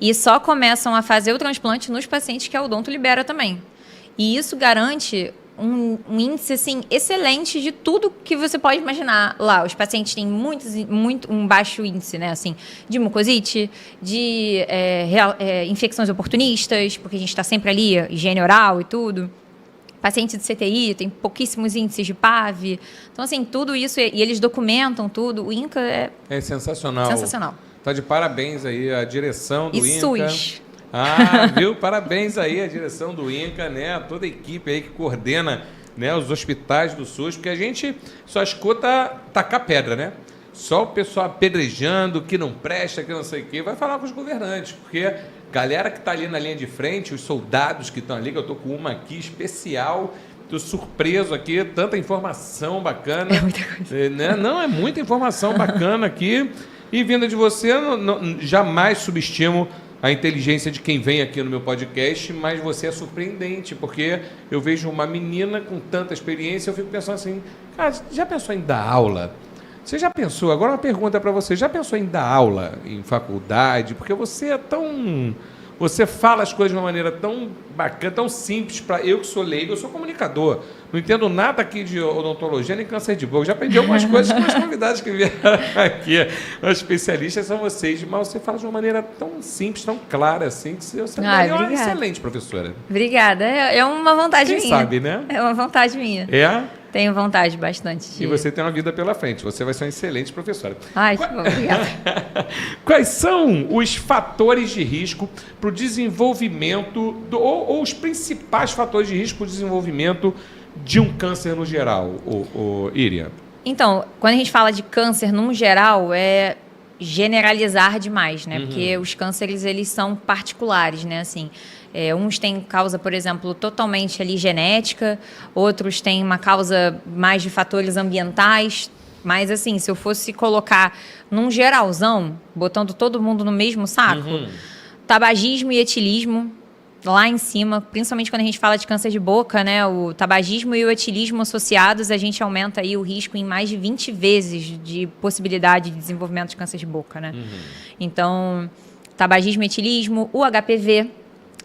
E só começam a fazer o transplante nos pacientes que a odonto libera também. E isso garante um índice assim, excelente de tudo que você pode imaginar lá. Os pacientes têm um baixo índice, né? Assim, de mucosite, de infecções oportunistas, porque a gente está sempre ali, higiene oral e tudo. Paciente de CTI, tem pouquíssimos índices de PAV. Então, assim, tudo isso, e eles documentam tudo. O INCA é sensacional. Sensacional. Tá de parabéns aí a direção do INCA. E SUS. Viu? Parabéns aí a direção do INCA, né? Toda a equipe aí que coordena, né, os hospitais do SUS, porque a gente só escuta tacar pedra, né? Só o pessoal apedrejando, que não presta, que não sei o quê. Vai falar com os governantes, porque galera que está ali na linha de frente, os soldados que estão ali, que eu estou com uma aqui especial, estou surpreso aqui, tanta informação bacana. É muita coisa. Né? Não, é muita informação bacana aqui. E vinda de você, jamais subestimo a inteligência de quem vem aqui no meu podcast, mas você é surpreendente, porque eu vejo uma menina com tanta experiência, eu fico pensando assim, cara, já pensou em dar aula? Você já pensou, agora uma pergunta para você, já pensou em dar aula em faculdade? Porque você é tão... Você fala as coisas de uma maneira tão bacana, tão simples, para eu que sou leigo, eu sou comunicador. Não entendo nada aqui de odontologia nem câncer de boca. Já aprendi algumas coisas com os convidados que vieram aqui. Os especialistas são vocês, mas você fala de uma maneira tão simples, tão clara, assim, que você é uma excelente professora. Obrigada. É uma vontade minha. Quem sabe, né? É uma vontade minha. É? Tenho vontade bastante. E você tem uma vida pela frente. Você vai ser uma excelente professora. Ai, que bom, obrigada. Quais são os fatores de risco para o desenvolvimento, ou os principais fatores de risco para o desenvolvimento de um câncer no geral, Iria? Então, quando a gente fala de câncer no geral, generalizar demais, né? Porque os cânceres, eles são particulares, né? Assim, uns têm causa, por exemplo, totalmente ali genética, outros têm uma causa mais de fatores ambientais. Mas, assim, se eu fosse colocar num geralzão, botando todo mundo no mesmo saco, tabagismo e etilismo, lá em cima, principalmente quando a gente fala de câncer de boca, né? O tabagismo e o etilismo associados, a gente aumenta aí o risco em mais de 20 vezes de possibilidade de desenvolvimento de câncer de boca, né? Então, tabagismo e etilismo, o HPV.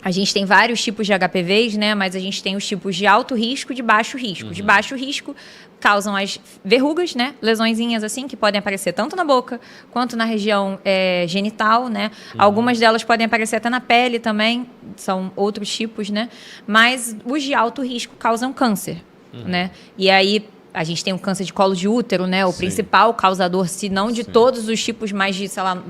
A gente tem vários tipos de HPVs, né? Mas a gente tem os tipos de alto risco e de baixo risco. De baixo risco causam as verrugas, né? Lesõezinhas assim, que podem aparecer tanto na boca quanto na região genital, né? Algumas delas podem aparecer até na pele também, são outros tipos, né? Mas os de alto risco causam câncer, né? E aí a gente tem o câncer de colo de útero, né? O principal causador, se não de todos os tipos, mais de, sei lá,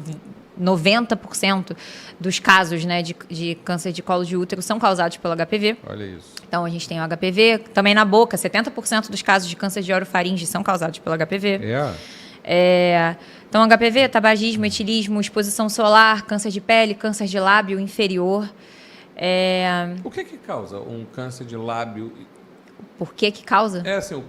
90% dos casos, né, de câncer de colo de útero são causados pelo HPV. Olha isso. Então, a gente tem o HPV. Também na boca, 70% dos casos de câncer de orofaringe são causados pelo HPV. Então, HPV, tabagismo, etilismo, exposição solar, câncer de pele, câncer de lábio inferior. O que causa um câncer de lábio? Por que causa? Assim,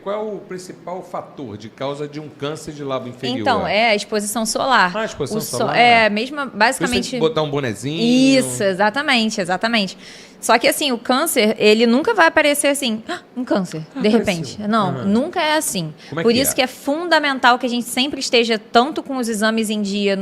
qual é o principal fator de causa de um câncer de lábio inferior? Então, é a exposição solar. A exposição solar? Mesmo, basicamente... Tem que botar um bonezinho. Isso, exatamente. Só que, assim, o câncer, ele nunca vai aparecer assim, um câncer, de repente. Não, nunca é assim. Por isso que é fundamental que a gente sempre esteja tanto com os exames em dia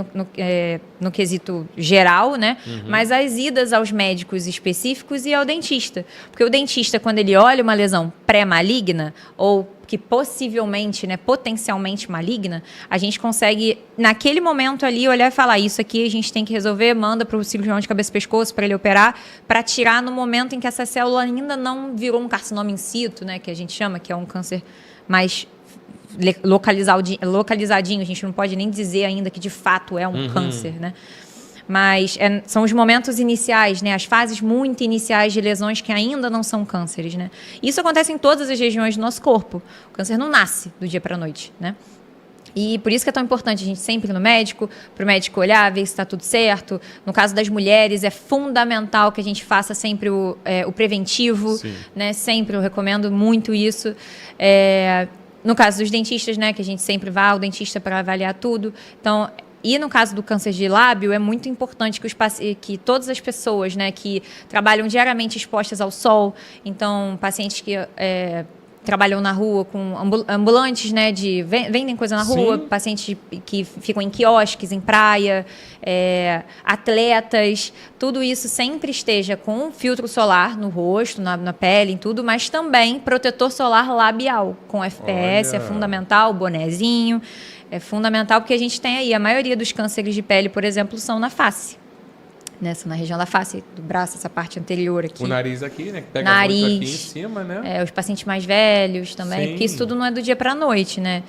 no quesito geral, né? Mas as idas aos médicos específicos e ao dentista. Porque o dentista, quando ele olha uma lesão pré-maligna ou que possivelmente, né, potencialmente maligna, a gente consegue, naquele momento ali, olhar e falar, isso aqui a gente tem que resolver, manda para o cirurgião de cabeça e pescoço para ele operar, para tirar no momento em que essa célula ainda não virou um carcinoma in situ, né, que a gente chama, que é um câncer mais localizadinho, a gente não pode nem dizer ainda que de fato é um câncer, né? Mas são os momentos iniciais, né? As fases muito iniciais de lesões que ainda não são cânceres, né? Isso acontece em todas as regiões do nosso corpo. O câncer não nasce do dia para a noite, né? E por isso que é tão importante a gente sempre ir no médico, para o médico olhar, ver se está tudo certo. No caso das mulheres, é fundamental que a gente faça sempre o preventivo, né? Sempre, eu recomendo muito isso. No caso dos dentistas, né? Que a gente sempre vá ao dentista para avaliar tudo. Então... E no caso do câncer de lábio, é muito importante que todas as pessoas, né, que trabalham diariamente expostas ao sol, então pacientes que trabalham na rua com ambulantes, né, vendem coisa na rua, pacientes que ficam em quiosques, em praia, atletas, tudo isso sempre esteja com filtro solar no rosto, na pele, em tudo, mas também protetor solar labial, com FPS, é fundamental, bonezinho. É fundamental porque a gente tem aí, a maioria dos cânceres de pele, por exemplo, são na face. Né? São na região da face, do braço, essa parte anterior aqui. O nariz aqui, né? Que pega muito aqui em cima, né? Os pacientes mais velhos também, porque isso tudo não é do dia para a noite, né?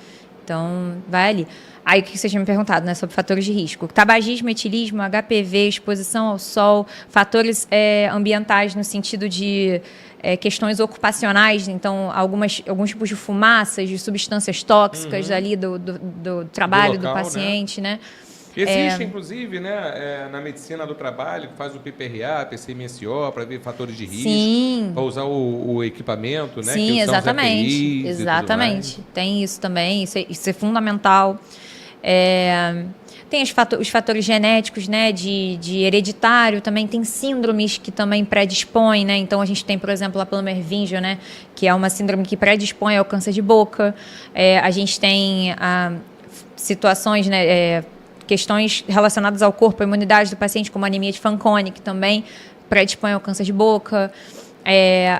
Então, vai ali. Aí, o que você tinha me perguntado, né? Sobre fatores de risco. Tabagismo, etilismo, HPV, exposição ao sol, fatores ambientais no sentido de... questões ocupacionais, então alguns tipos de fumaças, de substâncias tóxicas ali do trabalho do paciente, né? Existe, inclusive, né, na medicina do trabalho, que faz o PPRA, PCMSO, para ver fatores de risco, para usar o equipamento, né? Sim, que exatamente. Exatamente. Tem isso também, isso é fundamental. Tem os fatores genéticos, né, de hereditário, também tem síndromes que também predispõem, né? Então, a gente tem, por exemplo, a Plummer-Vinge, né, que é uma síndrome que predispõe ao câncer de boca. A gente tem situações, né, questões relacionadas ao corpo, à imunidade do paciente, como a anemia de Fanconi, que também predispõe ao câncer de boca.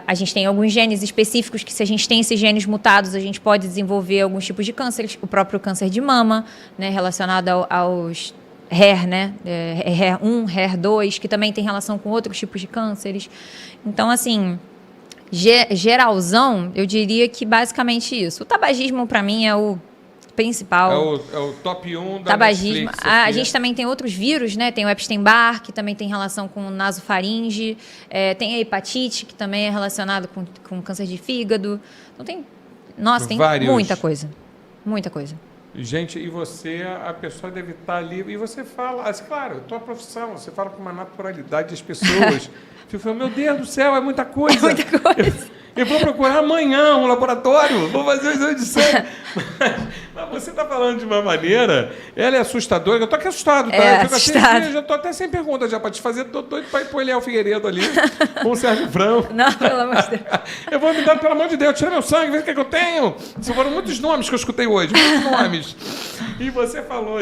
A gente tem alguns genes específicos que, se a gente tem esses genes mutados, a gente pode desenvolver alguns tipos de cânceres, o próprio câncer de mama, né, relacionado aos HER, né, HER1, HER2, que também tem relação com outros tipos de cânceres. Então, assim, geralzão, eu diria que basicamente isso. O tabagismo, para mim, é o principal. É o top 1 da tabagismo. Netflix. A gente também tem outros vírus, né? Tem o Epstein-Barr, que também tem relação com nasofaringe. Tem a hepatite, que também é relacionado com câncer de fígado. Então tem... Nossa, tem muita coisa. Muita coisa. Gente, e você, a pessoa deve estar ali, e você fala, claro, tua profissão, você fala com uma naturalidade das pessoas. Você fala, meu Deus do céu, é muita coisa. É muita coisa. Eu vou procurar amanhã um laboratório, vou fazer o exame de sangue. Mas você está falando de uma maneira, ela é assustadora, eu estou aqui assustado, tá? É, eu já estou até sem pergunta já para te fazer, estou doido para ir para o Eliel Figueiredo ali, com o Sérgio Franco. Não, pelo amor de Deus. Eu vou me dar, pelo amor de Deus, tira meu sangue, vê o que é que eu tenho. Foram muitos nomes que eu escutei hoje, muitos nomes. E você falou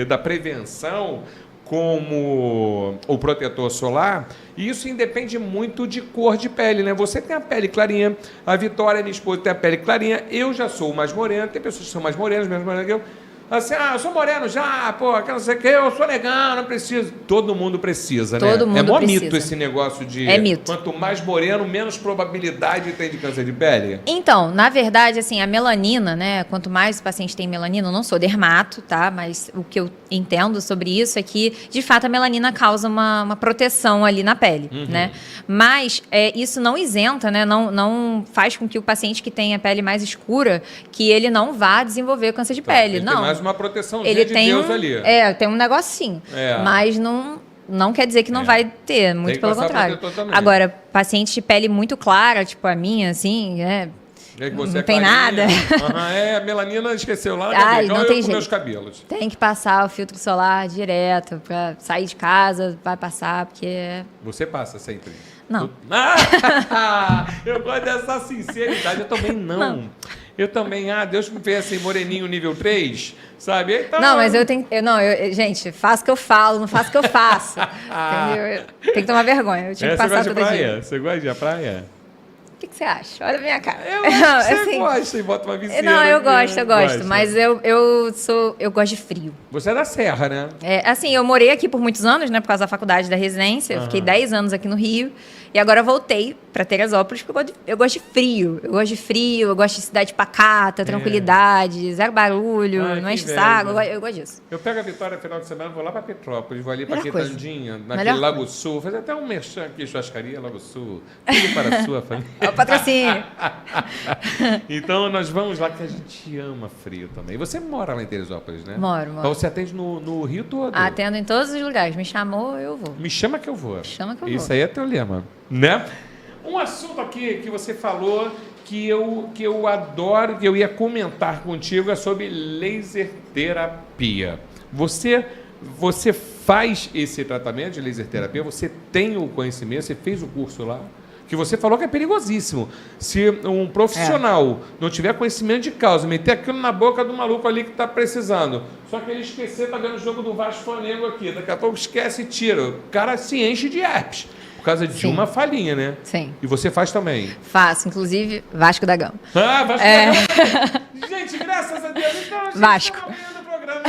da prevenção como o protetor solar, e isso independe muito de cor de pele, né? Você tem a pele clarinha, a Vitória, minha esposa, tem a pele clarinha, eu já sou mais moreno, tem pessoas que são mais morenas, menos morenas que eu. Assim, eu sou moreno já, pô, não sei o que, eu sou negão, não preciso. Todo mundo precisa, né? Todo mundo é mó precisa. mito esse negócio de mito. Quanto mais moreno, menos probabilidade tem de câncer de pele. Então, na verdade, assim, a melanina, né? Quanto mais o paciente tem melanina, eu não sou dermato, tá? Mas o que eu entendo sobre isso é que, de fato, a melanina causa uma proteção ali na pele, né? Mas isso não isenta, né? Não faz com que o paciente que tem a pele mais escura, que ele não vá desenvolver câncer de pele. Ele não. tem mais uma proteçãozinha Ele de tem Deus ali. tem um negocinho. Mas não quer dizer que não vai ter, muito pelo contrário. Agora, paciente de pele muito clara, tipo a minha, assim, não tem nada. A melanina esqueceu lá, não tem jeito. Meus cabelos. Tem que passar o filtro solar direto, pra sair de casa, vai passar, porque... Você passa sempre? Não. Eu gosto dessa sinceridade, eu também não. Eu também, Deus me fez assim, moreninho nível 3, sabe? Então, não, mas eu tenho... gente, faço o que eu falo, não faço o que eu faço. Entendeu? Tem que tomar vergonha, eu tinha que passar todo dia. Você gosta de ir à praia? O que você acha? Olha a minha cara. Eu acho que você gosta e bota uma viseira. Não, eu gosto. Mas eu gosto de frio. Você é da Serra, né? Assim, eu morei aqui por muitos anos, né? Por causa da faculdade da residência. Eu fiquei 10 anos aqui no Rio. E agora eu voltei para Teresópolis, porque eu gosto de frio. Eu gosto de cidade pacata, tranquilidade, zero barulho, não enche o saco. Eu gosto disso. Eu pego a Vitória no final de semana, vou lá para Petrópolis, vou ali para Quitandinha, naquele Lago Sul. Fazer até um merchan aqui, churrascaria Lago Sul. Tudo para a sua família. O patrocínio. Então, nós vamos lá, que a gente ama frio também. Você mora lá em Teresópolis, né? Moro. Então, você atende no Rio todo? Atendo em todos os lugares. Me chamou, eu vou. Me chama que eu vou. Chama que eu vou. Isso aí é teu lema, né? Um assunto aqui que você falou que eu adoro, que eu ia comentar contigo, é sobre laser terapia. Você faz esse tratamento de laser terapia? Você tem o conhecimento? Você fez o curso lá? Que você falou que é perigosíssimo. Se um profissional não tiver conhecimento de causa, meter aquilo na boca do maluco ali que está precisando, só que ele esquecer, tá vendo o jogo do Vasco Flamengo aqui, daqui a pouco esquece e tira. O cara se enche de herpes. Por causa de uma falhinha, né? Sim. E você faz também? Faço, inclusive Vasco da Gama. Vasco da Gama. Gente, graças a Deus. Então, Vasco. O programa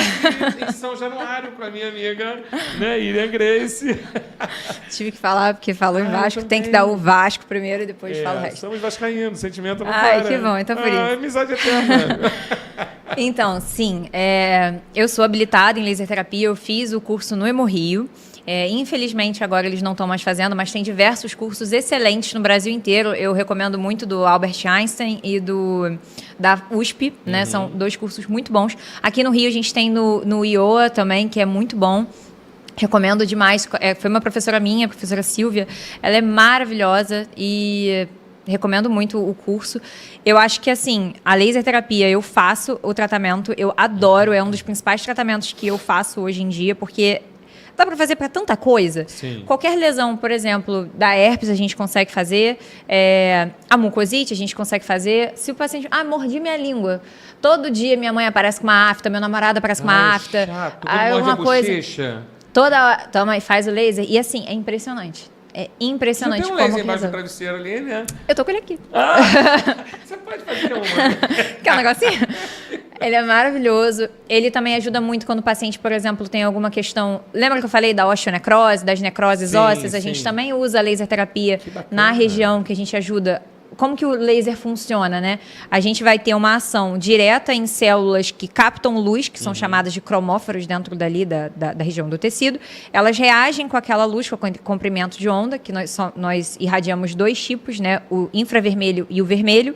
aqui em São Januário com a minha amiga, né, Irian Grace. Tive que falar, porque falou em Vasco, tem que dar o Vasco primeiro e depois fala o resto. Somos vascaínos, sentimento não para. Que bom, então por isso. Amizade eterna. Então, sim, eu sou habilitada em laser terapia, eu fiz o curso no Hemorrio. Infelizmente, agora eles não estão mais fazendo, mas tem diversos cursos excelentes no Brasil inteiro. Eu recomendo muito do Albert Einstein e da USP, né? São 2 cursos muito bons. Aqui no Rio a gente tem no IOA também, que é muito bom. Recomendo demais. Foi uma professora minha, a professora Silvia. Ela é maravilhosa e recomendo muito o curso. Eu acho que, assim, a laser terapia, eu faço o tratamento, eu adoro, é um dos principais tratamentos que eu faço hoje em dia, porque dá para fazer para tanta coisa. Sim. Qualquer lesão, por exemplo, da herpes, a gente consegue fazer. A mucosite, a gente consegue fazer. Se o paciente... mordi minha língua. Todo dia minha mãe aparece com uma afta, meu namorado aparece com uma afta. Chato. Uma coisa... Toma e faz o laser. E assim, é impressionante. É impressionante como que laser embaixo do travesseiro ali, né? Eu tô com ele aqui. Você pode fazer uma. Quer um negocinho? Ele é maravilhoso. Ele também ajuda muito quando o paciente, por exemplo, tem alguma questão... Lembra que eu falei da osteonecrose, das necroses ósseas? A gente também usa a laser terapia na região que a gente ajuda. Como que o laser funciona, né? A gente vai ter uma ação direta em células que captam luz, que são chamadas de cromóforos dentro dali da região do tecido. Elas reagem com aquela luz, com o comprimento de onda, que nós irradiamos 2 tipos, né? O infravermelho e o vermelho.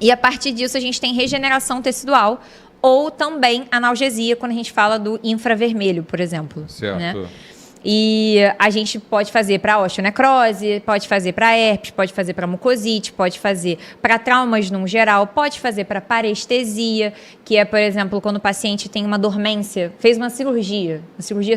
E a partir disso a gente tem regeneração tecidual ou também analgesia, quando a gente fala do infravermelho, por exemplo. Certo. Né? E a gente pode fazer para osteonecrose, pode fazer para herpes, pode fazer para mucosite, pode fazer para traumas no geral, pode fazer para parestesia, que é, por exemplo, quando o paciente tem uma dormência, fez uma cirurgia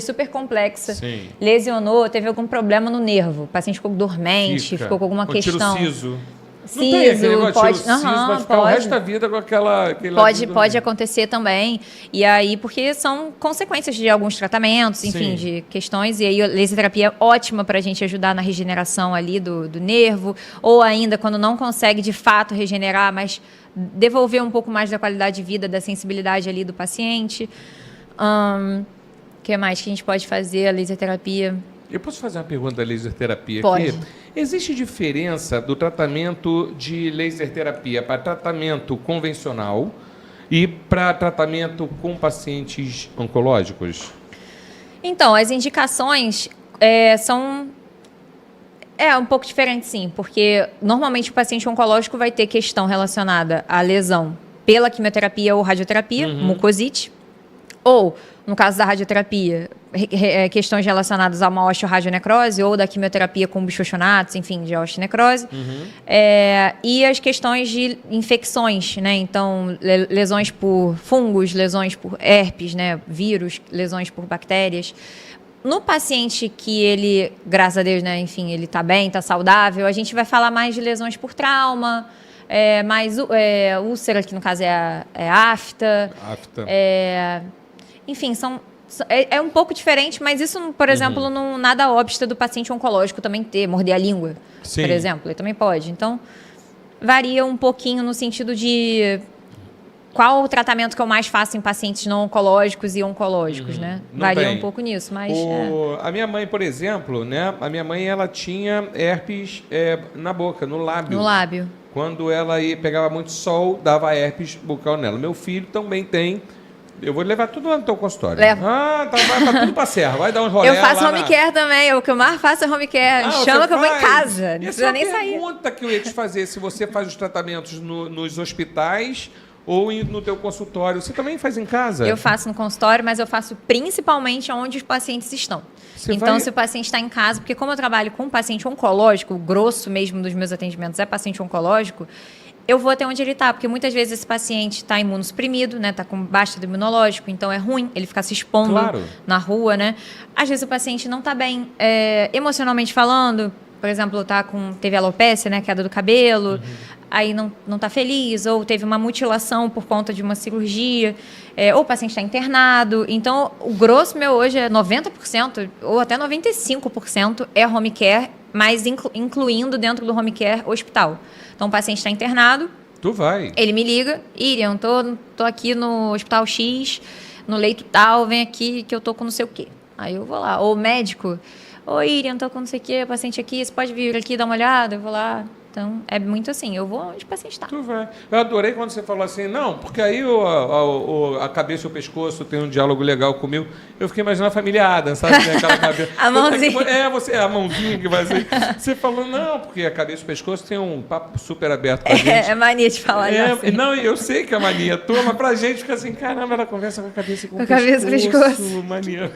super complexa, Sim. lesionou, teve algum problema no nervo, o paciente ficou dormente, ficou com alguma questão. Tiro siso. Siso, Não tem aquele negócio pode, de tiro siso, vai ficar o resto da vida com aquele pode acontecer também. E aí, porque são consequências de alguns tratamentos, enfim, de questões. E aí, a laser terapia é ótima para a gente ajudar na regeneração ali do nervo. Ou ainda, quando não consegue de fato regenerar, mas devolver um pouco mais da qualidade de vida, da sensibilidade ali do paciente. O que mais que a gente pode fazer? A laser terapia. Eu posso fazer uma pergunta da laser terapia Pode. aqui? Existe diferença do tratamento de laser terapia para tratamento convencional e para tratamento com pacientes oncológicos? Então, as indicações são um pouco diferentes, sim, porque normalmente o paciente oncológico vai ter questão relacionada à lesão pela quimioterapia ou radioterapia, mucosite, ou, no caso da radioterapia, questões relacionadas a uma osteoradionecrose ou da quimioterapia com bisphosphonatos, enfim, de osteonecrose. E as questões de infecções, né? Então, lesões por fungos, lesões por herpes, né? Vírus, lesões por bactérias. No paciente que ele, graças a Deus, né? Enfim, ele está bem, está saudável, a gente vai falar mais de lesões por trauma, mais úlcera, que no caso é a afta. Enfim, é um pouco diferente, mas isso, por exemplo, não nada obsta do paciente oncológico também ter, morder a língua, por exemplo. Ele também pode. Então, varia um pouquinho no sentido de qual o tratamento que eu mais faço em pacientes não oncológicos e oncológicos, né? Varia um pouco nisso, mas... A minha mãe, por exemplo, né? A minha mãe, ela tinha herpes na boca, no lábio. No lábio. Quando ela pegava muito sol, dava herpes bucal nela. Meu filho também tem... Eu vou levar tudo lá no teu consultório. Leva. Vai tudo pra serra. Vai dar um rolê. Eu faço home care também. O que eu mais faço é home care. Chama que eu vou em casa. Não precisa nem sair. Essa é a pergunta que eu ia te fazer. Se você faz os tratamentos nos hospitais ou no teu consultório. Você também faz em casa? Eu faço no consultório, mas eu faço principalmente onde os pacientes estão. Então, se o paciente está em casa, porque como eu trabalho com paciente oncológico, o grosso mesmo dos meus atendimentos é paciente oncológico, eu vou até onde ele está, porque muitas vezes esse paciente está imunossuprimido, né? Está com baixa do imunológico, então é ruim ele ficar se expondo na rua, né? Às vezes o paciente não está bem emocionalmente falando, por exemplo, teve alopecia, né? Queda do cabelo, aí não está feliz, ou teve uma mutilação por conta de uma cirurgia, ou o paciente está internado. Então, o grosso meu hoje é 90% ou até 95% é home care, mas incluindo dentro do home care hospital. Então, o paciente está internado. Tu vai. Ele me liga. Iriam, tô aqui no hospital X, no leito tal, vem aqui que eu tô com não sei o quê. Aí eu vou lá. Ou o médico. Oi, Iriam, tô com não sei o quê, paciente aqui, você pode vir aqui dar uma olhada? Eu vou lá. Então, é muito assim, eu vou onde o paciente está. Tu vai. Eu adorei quando você falou assim, não, porque aí a cabeça e o pescoço tem um diálogo legal comigo. Eu fiquei imaginando a família Adams, sabe? Aquela cabeça. A mãozinha. A mãozinha que vai assim. Você falou, não, porque a cabeça e o pescoço tem um papo super aberto com a gente. É mania de falar assim. Não, eu sei que é mania tua, mas pra gente fica assim, caramba, ela conversa com a cabeça e com o pescoço. Mania.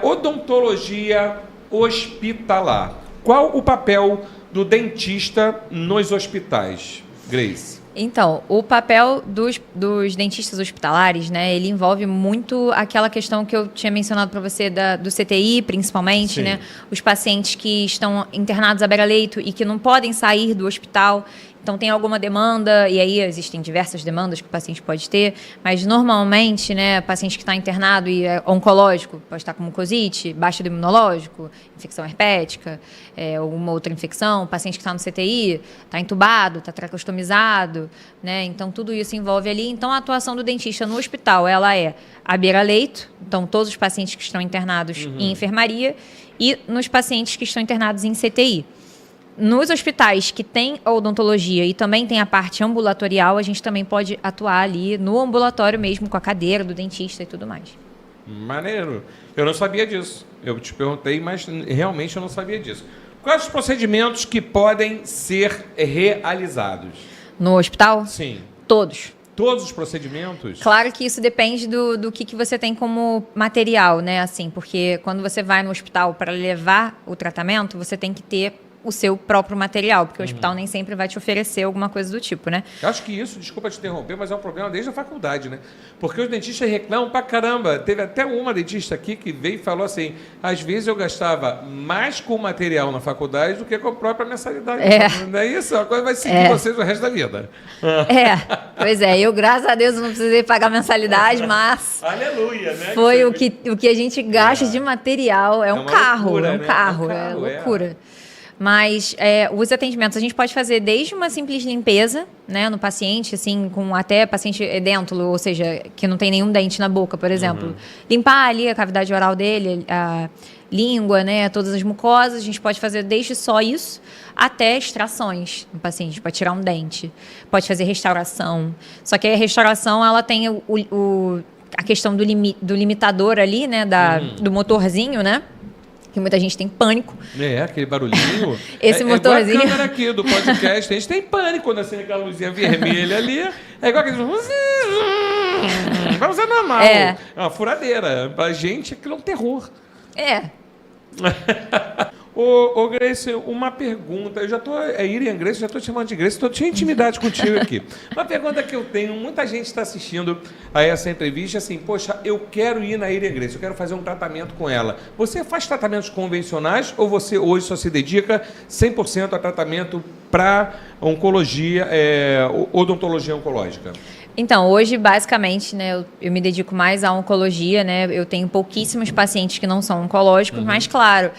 Odontologia hospitalar. Qual o papel do dentista nos hospitais, Grace? Então, o papel dos dentistas hospitalares, né, ele envolve muito aquela questão que eu tinha mencionado para você do CTI, principalmente, né, os pacientes que estão internados à beira-leito e que não podem sair do hospital. Então, tem alguma demanda, e aí existem diversas demandas que o paciente pode ter, mas normalmente, né, paciente que está internado e é oncológico, pode estar com mucosite, baixa do imunológico, infecção herpética, alguma outra infecção, paciente que está no CTI, está entubado, está tracostomizado, né, então tudo isso envolve ali. Então, a atuação do dentista no hospital, ela é à beira-leito, então todos os pacientes que estão internados em enfermaria, e nos pacientes que estão internados em CTI. Nos hospitais que tem odontologia e também tem a parte ambulatorial, a gente também pode atuar ali no ambulatório mesmo, com a cadeira do dentista e tudo mais. Maneiro. Eu não sabia disso. Eu te perguntei, mas realmente eu não sabia disso. Quais os procedimentos que podem ser realizados? No hospital? Sim. Todos. Todos os procedimentos? Claro que isso depende do que você tem como material, né? Assim, porque quando você vai no hospital para levar o tratamento, você tem que ter o seu próprio material, porque o hospital nem sempre vai te oferecer alguma coisa do tipo, né? Eu acho que isso, desculpa te interromper, mas é um problema desde a faculdade, né? Porque os dentistas reclamam pra caramba. Teve até uma dentista aqui que veio e falou assim, às vezes eu gastava mais com o material na faculdade do que com a própria mensalidade. Não é isso? A coisa vai seguir vocês o resto da vida. Pois é. Eu, graças a Deus, não precisei pagar mensalidade, mas... Aleluia, né? Foi o que a gente gasta de material. É um carro, loucura, é um né? carro, é loucura. Mas os atendimentos a gente pode fazer desde uma simples limpeza, né, no paciente, assim, com até paciente edêntulo, ou seja, que não tem nenhum dente na boca, por exemplo. Limpar ali a cavidade oral dele, a língua, né, todas as mucosas. A gente pode fazer desde só isso até extrações no paciente, para tirar um dente. Pode fazer restauração. Só que a restauração, ela tem a questão do limitador ali, né, do motorzinho, né? Que muita gente tem pânico. Aquele barulhinho. Esse motorzinho. É igual a câmera aqui do podcast. A gente tem pânico quando acende aquela luzinha vermelha ali. É igual aquele... Vamos ser normal. É uma furadeira. Pra gente, aquilo é um terror. Ô Grace, uma pergunta. Eu já tô... Irian Grace, já tô te chamando de Grace. Tô cheio de intimidade contigo aqui. Uma pergunta que eu tenho. Muita gente está assistindo a essa entrevista assim, poxa, eu quero ir na Irian Grace. Eu quero fazer um tratamento com ela. Você faz tratamentos convencionais ou você hoje só se dedica 100% a tratamento para oncologia, odontologia oncológica? Então, hoje, basicamente, né, eu me dedico mais à oncologia, né? Eu tenho pouquíssimos pacientes que não são oncológicos, mas, claro,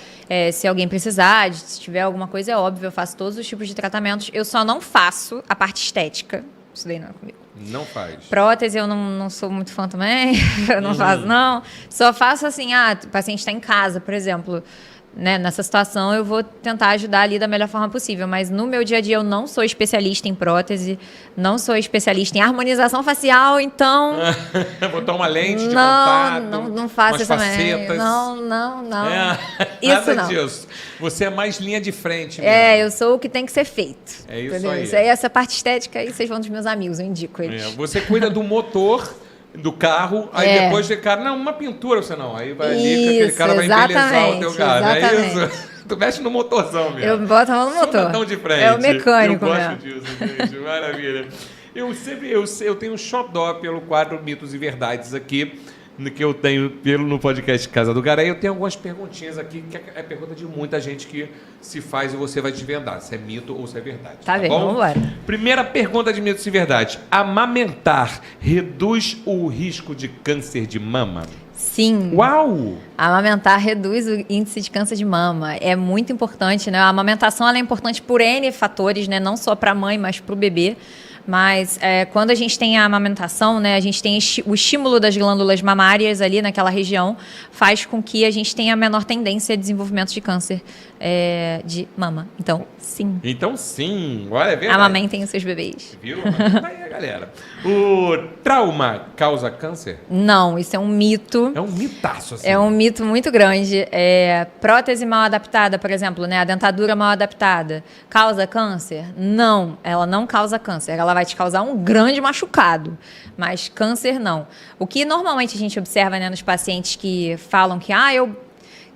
se alguém precisar, se tiver alguma coisa, é óbvio, eu faço todos os tipos de tratamentos. Eu só não faço a parte estética. Isso daí não é comigo. Não faz. Prótese eu não sou muito fã também, eu não faço, não. Só faço assim, o paciente está em casa, por exemplo. Né, nessa situação eu vou tentar ajudar ali da melhor forma possível, mas no meu dia a dia eu não sou especialista em prótese, não sou especialista em harmonização facial, então... Botar uma lente de contato, não faço isso também. Não. Isso nada não. disso. Você é mais linha de frente mesmo. Eu sou o que tem que ser feito. É isso entendeu? aí. Isso aí, essa parte estética aí, vocês vão dos meus amigos, eu indico eles. Você cuida do motor do carro, aí depois de cara, não, uma pintura, você não, aí vai ali que aquele cara vai embelezar o teu carro, é isso? Tu mexe no motorzão mesmo. Eu boto a mão no motor. Tão de frente. É o mecânico, eu gosto disso, gente, maravilha. Eu tenho um xodó pelo quadro Mitos e Verdades aqui, que eu tenho no podcast Casa do Garé. Eu tenho algumas perguntinhas aqui, que é pergunta de muita gente que se faz e você vai desvendar se é mito ou se é verdade. Tá bem, vamos embora. Primeira pergunta de mitos e verdade. Amamentar reduz o risco de câncer de mama? Sim. Uau! Amamentar reduz o índice de câncer de mama. É muito importante, né? A amamentação ela é importante por N fatores, né? Não só para a mãe, mas para o bebê. Mas quando a gente tem a amamentação, né, a gente tem o estímulo das glândulas mamárias ali naquela região, faz com que a gente tenha menor tendência a desenvolvimento de câncer de mama. Então, sim. Então, sim. Olha, é verdade. Amamentem os seus bebês. Viu? Tá aí, galera. O trauma causa câncer? Não, isso é um mito. É um mitaço, assim. É um mito muito grande. Prótese mal adaptada, por exemplo, né, a dentadura mal adaptada, causa câncer? Não, ela não causa câncer. Ela vai te causar um grande machucado, mas câncer não. O que normalmente a gente observa, né, nos pacientes que falam que eu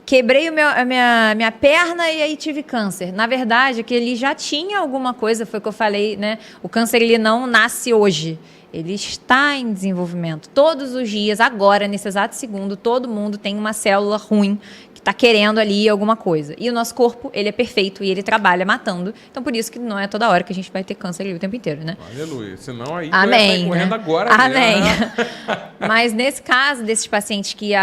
quebrei a minha perna e aí tive câncer. Na verdade, é que ele já tinha alguma coisa, foi o que eu falei, né? O câncer ele não nasce hoje. Ele está em desenvolvimento. Todos os dias, agora, nesse exato segundo, todo mundo tem uma célula ruim que está querendo ali alguma coisa. E o nosso corpo, ele é perfeito e ele trabalha matando. Então, por isso que não é toda hora que a gente vai ter câncer ali o tempo inteiro, né? Aleluia. Senão aí Amém, vai sair correndo agora. Amém. Mas nesse caso desses pacientes que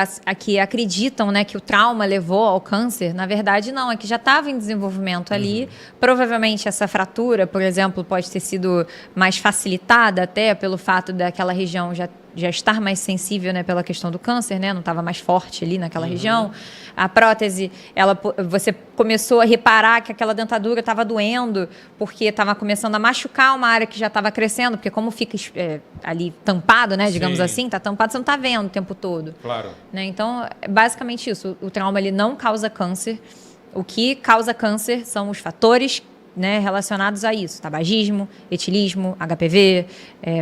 acreditam, né, que o trauma levou ao câncer, na verdade não, é que já estava em desenvolvimento ali. Provavelmente essa fratura, por exemplo, pode ter sido mais facilitada até pelo fato daquela região já estar mais sensível, né, pela questão do câncer, né, não estava mais forte ali naquela região. A prótese, você começou a reparar que aquela dentadura estava doendo porque estava começando a machucar uma área que já estava crescendo, porque como fica ali tampado, né, digamos assim, está tampado, você não está vendo o tempo todo. Claro. Né? Então, é basicamente isso. O trauma ele não causa câncer. o que causa câncer são os fatores, né, relacionados a isso, tabagismo, etilismo, HPV,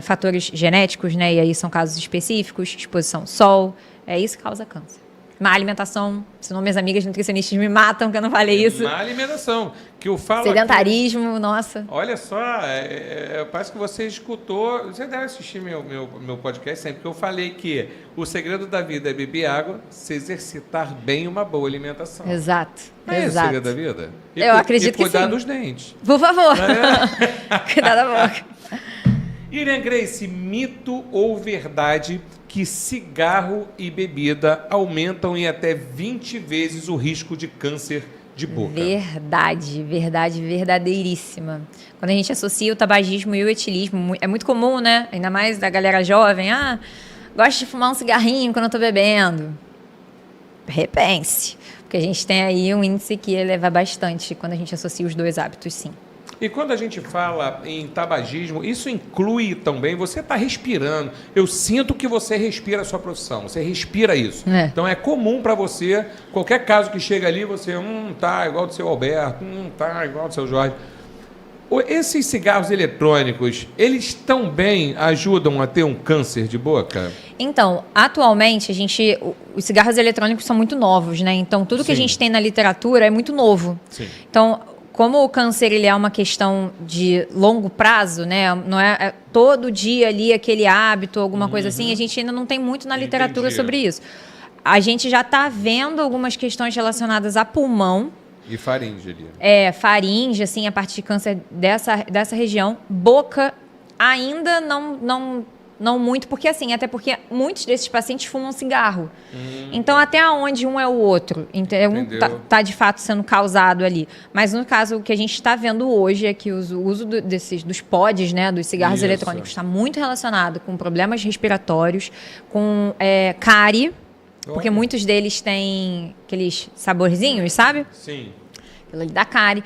fatores genéticos, né, e aí são casos específicos, exposição ao sol, é isso que causa câncer. Má alimentação, senão minhas amigas nutricionistas me matam que eu não falei isso. Má alimentação, que eu falo sedentarismo, aqui, nossa. Olha só, parece que você escutou, você deve assistir meu podcast sempre, porque eu falei que o segredo da vida é beber água, se exercitar bem uma boa alimentação. Exato, Não é exato. o segredo da vida? Eu acredito que sim. E cuidar dos dentes. Por favor, cuidar da boca. Irene Grace, mito ou verdade que cigarro e bebida aumentam em até 20 vezes o risco de câncer de boca? Verdade, verdadeiríssima. Quando a gente associa o tabagismo e o etilismo, é muito comum, né? Ainda mais da galera jovem. Gosto de fumar um cigarrinho quando eu tô bebendo. Repense, porque a gente tem aí um índice que eleva bastante quando a gente associa os dois hábitos, sim. E quando a gente fala em tabagismo, isso inclui também, você está respirando. Eu sinto que você respira a sua profissão, você respira isso. Então é comum para você, qualquer caso que chega ali, você, tá igual do seu Alberto, tá igual do seu Jorge. Esses cigarros eletrônicos, eles também ajudam a ter um câncer de boca? Então, atualmente, os cigarros eletrônicos são muito novos, né? Então, tudo que a gente tem na literatura é muito novo. Sim. Então, como o câncer ele é uma questão de longo prazo, né? Não é todo dia ali aquele hábito, alguma coisa assim, a gente ainda não tem muito na literatura sobre isso. A gente já está vendo algumas questões relacionadas a pulmão. E faringe ali. Faringe, assim, a parte de câncer dessa região. Boca ainda não muito, porque assim, até porque muitos desses pacientes fumam cigarro. Então, até onde um é o outro, um tá de fato sendo causado ali. Mas no caso, o que a gente está vendo hoje é que o uso dos pods, né, dos cigarros eletrônicos, está muito relacionado com problemas respiratórios, com cárie, porque muitos deles têm aqueles saborzinhos, sabe? Sim. Aquilo ali da cárie.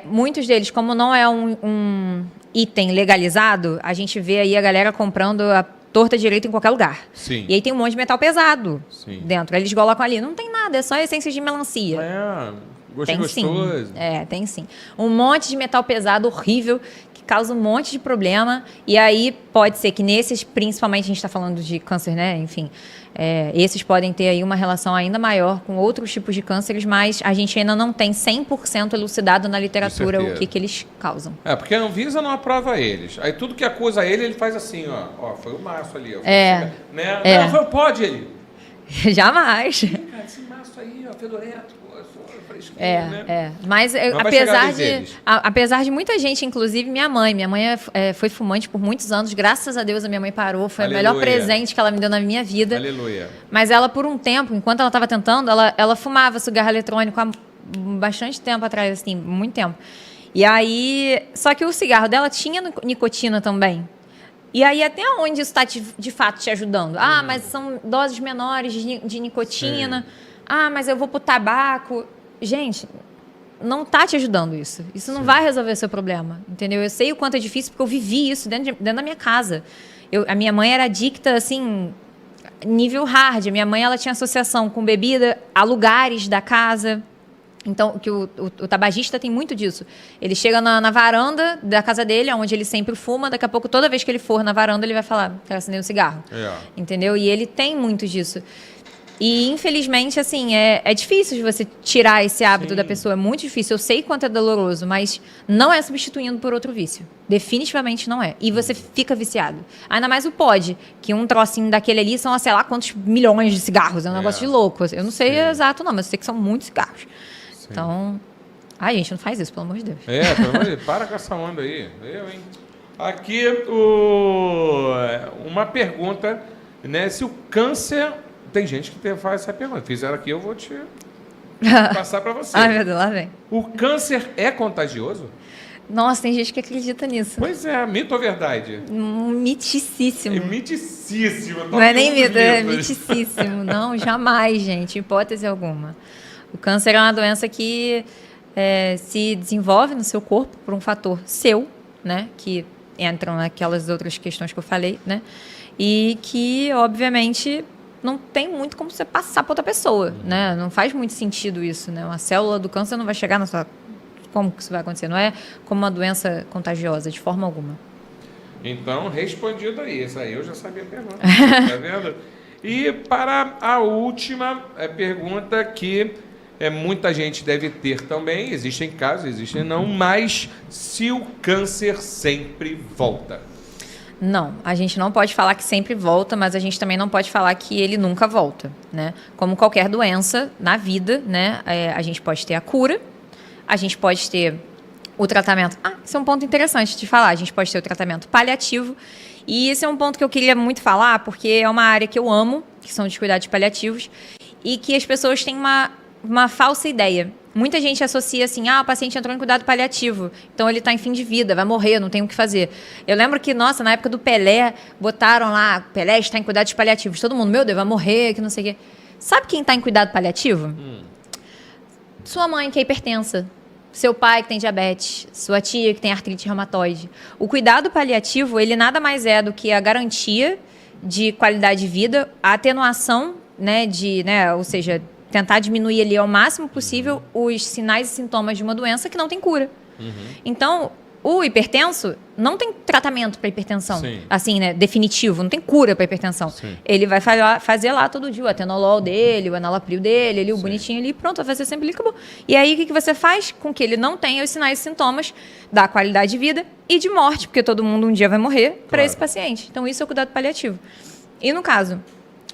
Muitos deles, como não é um item legalizado, a gente vê aí a galera comprando a torta direito em qualquer lugar. Sim. E aí tem um monte de metal pesado dentro. Aí eles colocam ali, não tem nada, é só essências de melancia. Gostinho gostoso. Sim. Tem sim. Um monte de metal pesado horrível que causa um monte de problema. E aí pode ser que nesses, principalmente a gente está falando de câncer, né? Enfim, esses podem ter aí uma relação ainda maior com outros tipos de cânceres, mas a gente ainda não tem 100% elucidado na literatura o que eles causam. Porque a Anvisa não aprova eles. Aí tudo que acusa ele faz assim, ó foi o Márcio ali. Não, foi o pod ele. Jamais. Cara, esse Márcio aí, fedorento. Mas apesar de muita gente, inclusive minha mãe foi fumante por muitos anos, graças a Deus a minha mãe parou, foi o melhor presente que ela me deu na minha vida. Aleluia. Mas ela por um tempo, enquanto ela estava tentando, ela fumava cigarro eletrônico há bastante tempo atrás, assim, muito tempo. E aí, só que o cigarro dela tinha nicotina também. E aí, até onde isso está de fato te ajudando? Mas são doses menores de nicotina. Mas eu vou pro tabaco. Gente, não tá te ajudando isso. Isso não vai resolver o seu problema, entendeu? Eu sei o quanto é difícil, porque eu vivi isso dentro da minha casa. A minha mãe era adicta, assim, nível hard. A minha mãe, ela tinha associação com bebida a lugares da casa. Então, que o tabagista tem muito disso. Ele chega na varanda da casa dele, onde ele sempre fuma. Daqui a pouco, toda vez que ele for na varanda, ele vai falar, quero acender um cigarro. Entendeu? E ele tem muito disso. E, infelizmente, assim, é difícil de você tirar esse hábito da pessoa. É muito difícil. Eu sei quanto é doloroso, mas não é substituindo por outro vício. Definitivamente não é. E você fica viciado. Ainda mais o pod, que um trocinho daquele ali são, sei lá, quantos milhões de cigarros. É um negócio de louco. Eu não sei exato, não, mas eu sei que são muitos cigarros. Então, gente, não faz isso, pelo amor de Deus. Pelo amor de Deus, para com essa onda aí. Hein? Aqui, uma pergunta, né? Se o câncer... Tem gente que faz essa pergunta. Fizeram aqui, eu vou te passar para você. Ai, meu Deus, lá vem. O câncer é contagioso? Nossa, tem gente que acredita nisso. Pois é, mito ou verdade? Miticíssimo. É miticíssimo. Não é nem mito, é miticíssimo. Não, jamais, gente, hipótese alguma. O câncer é uma doença que se desenvolve no seu corpo por um fator seu, né? Que entram naquelas outras questões que eu falei, né? E que, obviamente, não tem muito como você passar para outra pessoa, né? Não faz muito sentido isso, né? Uma célula do câncer não vai chegar na sua... Como que isso vai acontecer? Não é como uma doença contagiosa, de forma alguma. Então, respondido aí. Isso aí eu já sabia a pergunta. Tá vendo? E para a última pergunta que muita gente deve ter também, existem casos, existem não, mas se o câncer sempre volta? Não, a gente não pode falar que sempre volta, mas a gente também não pode falar que ele nunca volta, né? Como qualquer doença na vida, né? A gente pode ter a cura, a gente pode ter o tratamento... esse é um ponto interessante de falar. A gente pode ter o tratamento paliativo. E esse é um ponto que eu queria muito falar, porque é uma área que eu amo, que são os cuidados paliativos, e que as pessoas têm uma falsa ideia. Muita gente associa assim, o paciente entrou em cuidado paliativo, então ele está em fim de vida, vai morrer, não tem o que fazer. Eu lembro que, nossa, na época do Pelé, botaram lá, Pelé está em cuidados paliativos. Todo mundo, meu Deus, vai morrer, que não sei o quê. Sabe quem está em cuidado paliativo? Sua mãe, que é hipertensa. Seu pai, que tem diabetes. Sua tia, que tem artrite reumatoide. O cuidado paliativo, ele nada mais é do que a garantia de qualidade de vida, a atenuação, ou seja, tentar diminuir ali ao máximo possível os sinais e sintomas de uma doença que não tem cura. Então, o hipertenso não tem tratamento para hipertensão, assim, né, definitivo, não tem cura para hipertensão. Ele vai fazer lá todo dia o atenolol dele, o enalapril dele, ali, o bonitinho ali, pronto, vai fazer sempre ali, acabou. E aí, o que você faz? Com que ele não tenha os sinais e sintomas da qualidade de vida e de morte, porque todo mundo um dia vai morrer para esse paciente. Então, isso é o cuidado paliativo. E no caso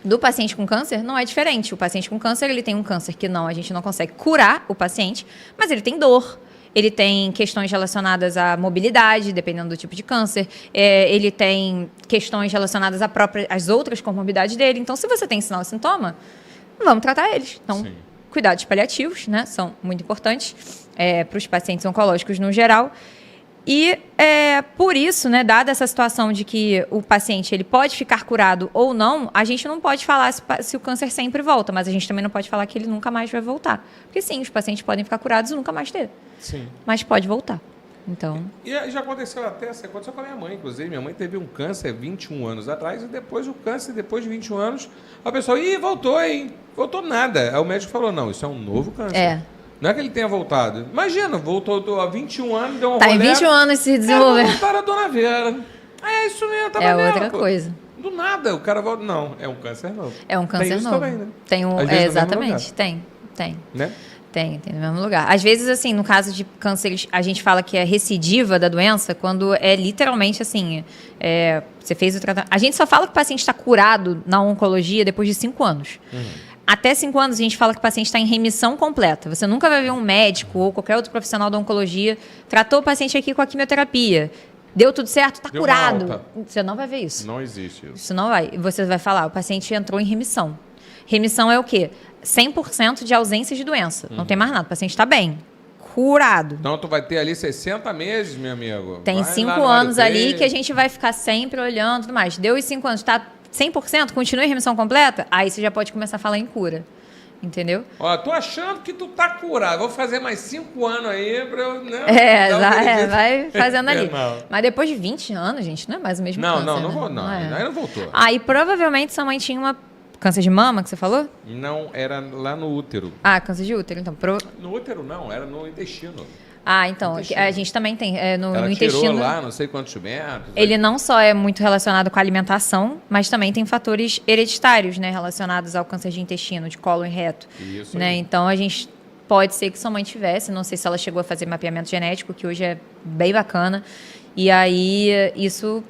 do paciente com câncer, não é diferente. O paciente com câncer, ele tem um câncer que a gente não consegue curar o paciente, mas ele tem dor. Ele tem questões relacionadas à mobilidade, dependendo do tipo de câncer. Ele tem questões relacionadas às outras comorbidades dele. Então, se você tem sinal e sintoma, vamos tratar eles. Então, cuidados paliativos, né, são muito importantes para os pacientes oncológicos no geral. E por isso, né, dada essa situação de que o paciente ele pode ficar curado ou não, a gente não pode falar se o câncer sempre volta, mas a gente também não pode falar que ele nunca mais vai voltar. Porque sim, os pacientes podem ficar curados e nunca mais ter. Sim. Mas pode voltar. Então... E já aconteceu aconteceu com a minha mãe, inclusive. Minha mãe teve um câncer 21 anos atrás, e depois do câncer, depois de 21 anos, a pessoa, voltou, hein? Voltou nada. Aí o médico falou, não, isso é um novo câncer. Não é que ele tenha voltado. Imagina, voltou há 21 anos, deu uma rolê. Tá em 21 anos se desenvolvendo. Voltaram a Dona Vera. É isso mesmo, tá É outra coisa. Do nada, o cara volta. Não, é um câncer novo. É um câncer novo. Também, né? Tem exatamente, tem. Né? Tem no mesmo lugar. Às vezes, assim, no caso de cânceres, a gente fala que é recidiva da doença, quando é literalmente assim, você fez o tratamento. A gente só fala que o paciente está curado na oncologia depois de 5 anos. Até 5 anos a gente fala que o paciente está em remissão completa. Você nunca vai ver um médico ou qualquer outro profissional da oncologia, tratou o paciente aqui com a quimioterapia, deu tudo certo, está curado. Você não vai ver isso. Não existe isso. Isso não vai. Você vai falar, o paciente entrou em remissão. Remissão é o quê? 100% de ausência de doença. Não tem mais nada. O paciente está bem. Curado. Então, tu vai ter ali 60 meses, meu amigo. Tem 5 anos ali que a gente vai ficar sempre olhando e tudo mais. Deu os 5 anos, está 100%, continua em remissão completa, aí você já pode começar a falar em cura. Entendeu? Ó, tô achando que tu tá curado. Vou fazer mais 5 anos aí pra eu... Né, vai fazendo ali. Mas depois de 20 anos, gente, não é mais o mesmo câncer. Não, aí não voltou. Aí provavelmente sua mãe tinha uma câncer de mama, que você falou? Não, era lá no útero. Câncer de útero, então. No útero não, era no intestino. Então, a gente também tem no Ela intestino. Tirou lá, não sei quantos metros. Ele não só é muito relacionado com a alimentação, mas também tem fatores hereditários, né, relacionados ao câncer de intestino, de cólon e reto. Isso. Né? Então, a gente pode ser que sua mãe tivesse, não sei se ela chegou a fazer mapeamento genético, que hoje é bem bacana. E aí, isso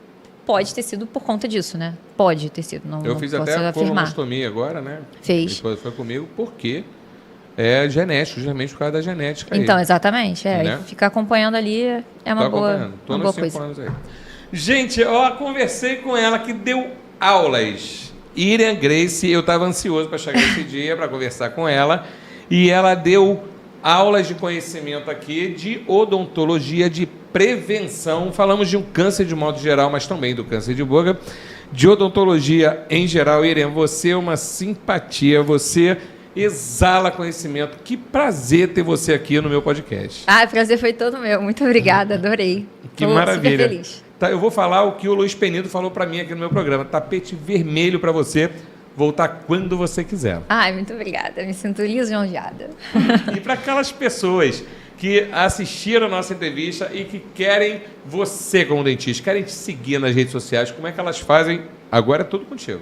pode ter sido por conta disso, né? Pode ter sido. Não fiz posso até a afirmar. colonostomia agora, né? Fez. Depois foi comigo, porque é genético, justamente por causa da genética. Então, aí. Exatamente. Né? Ficar acompanhando ali é uma boa coisa. Anos aí. Gente, eu conversei com ela que deu aulas. Irian Grace, eu estava ansioso para chegar esse dia para conversar com ela. E ela deu aulas de conhecimento aqui de odontologia, de prevenção. Falamos de um câncer de modo geral, mas também do câncer de boca. De odontologia em geral. Irian, você é uma simpatia, você exala conhecimento. Que prazer ter você aqui no meu podcast. O prazer foi todo meu. Muito obrigada, adorei. Que maravilha. Super feliz. Tá, eu vou falar o que o Luiz Penido falou para mim aqui no meu programa. Tapete vermelho para você. voltar quando você quiser. Ai, muito obrigada. Me sinto lisonjeada. E para aquelas pessoas que assistiram a nossa entrevista e que querem você como dentista, querem te seguir nas redes sociais, como é que elas fazem? Agora é tudo contigo.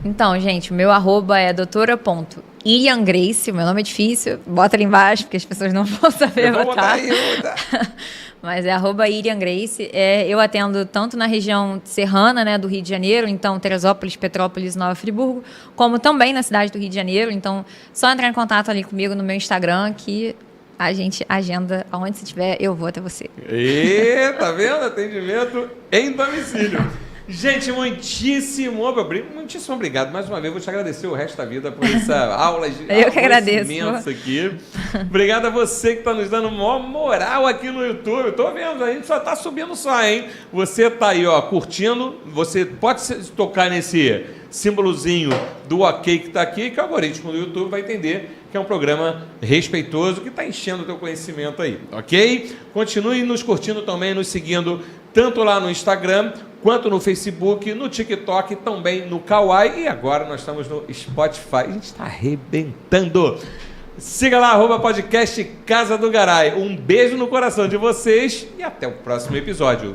Então, gente, o meu @ é doutora.iriangrace, o meu nome é difícil, bota ali embaixo, porque as pessoas não vão saber botar. Mas é @iriangrace. Eu atendo tanto na região serrana, né, do Rio de Janeiro, então Teresópolis, Petrópolis, Nova Friburgo, como também na cidade do Rio de Janeiro. Então, só entrar em contato ali comigo no meu Instagram, que a gente agenda aonde você estiver, eu vou até você. Tá vendo? Atendimento em domicílio. Gente, muitíssimo obrigado. Mais uma vez, vou te agradecer o resto da vida por essa aula de Eu que agradeço. imensa aqui. Obrigado a você que está nos dando maior moral aqui no YouTube. Tô vendo, a gente só tá subindo só, hein? Você tá aí, ó, curtindo. Você pode tocar nesse símbolozinho do ok que tá aqui, que o algoritmo do YouTube vai entender que é um programa respeitoso, que está enchendo o teu conhecimento aí, ok? Continue nos curtindo também, nos seguindo, tanto lá no Instagram, quanto no Facebook, no TikTok, também no Kawaii, e agora nós estamos no Spotify. A gente está arrebentando. Siga lá, @podcast Casa do Garay. Um beijo no coração de vocês e até o próximo episódio.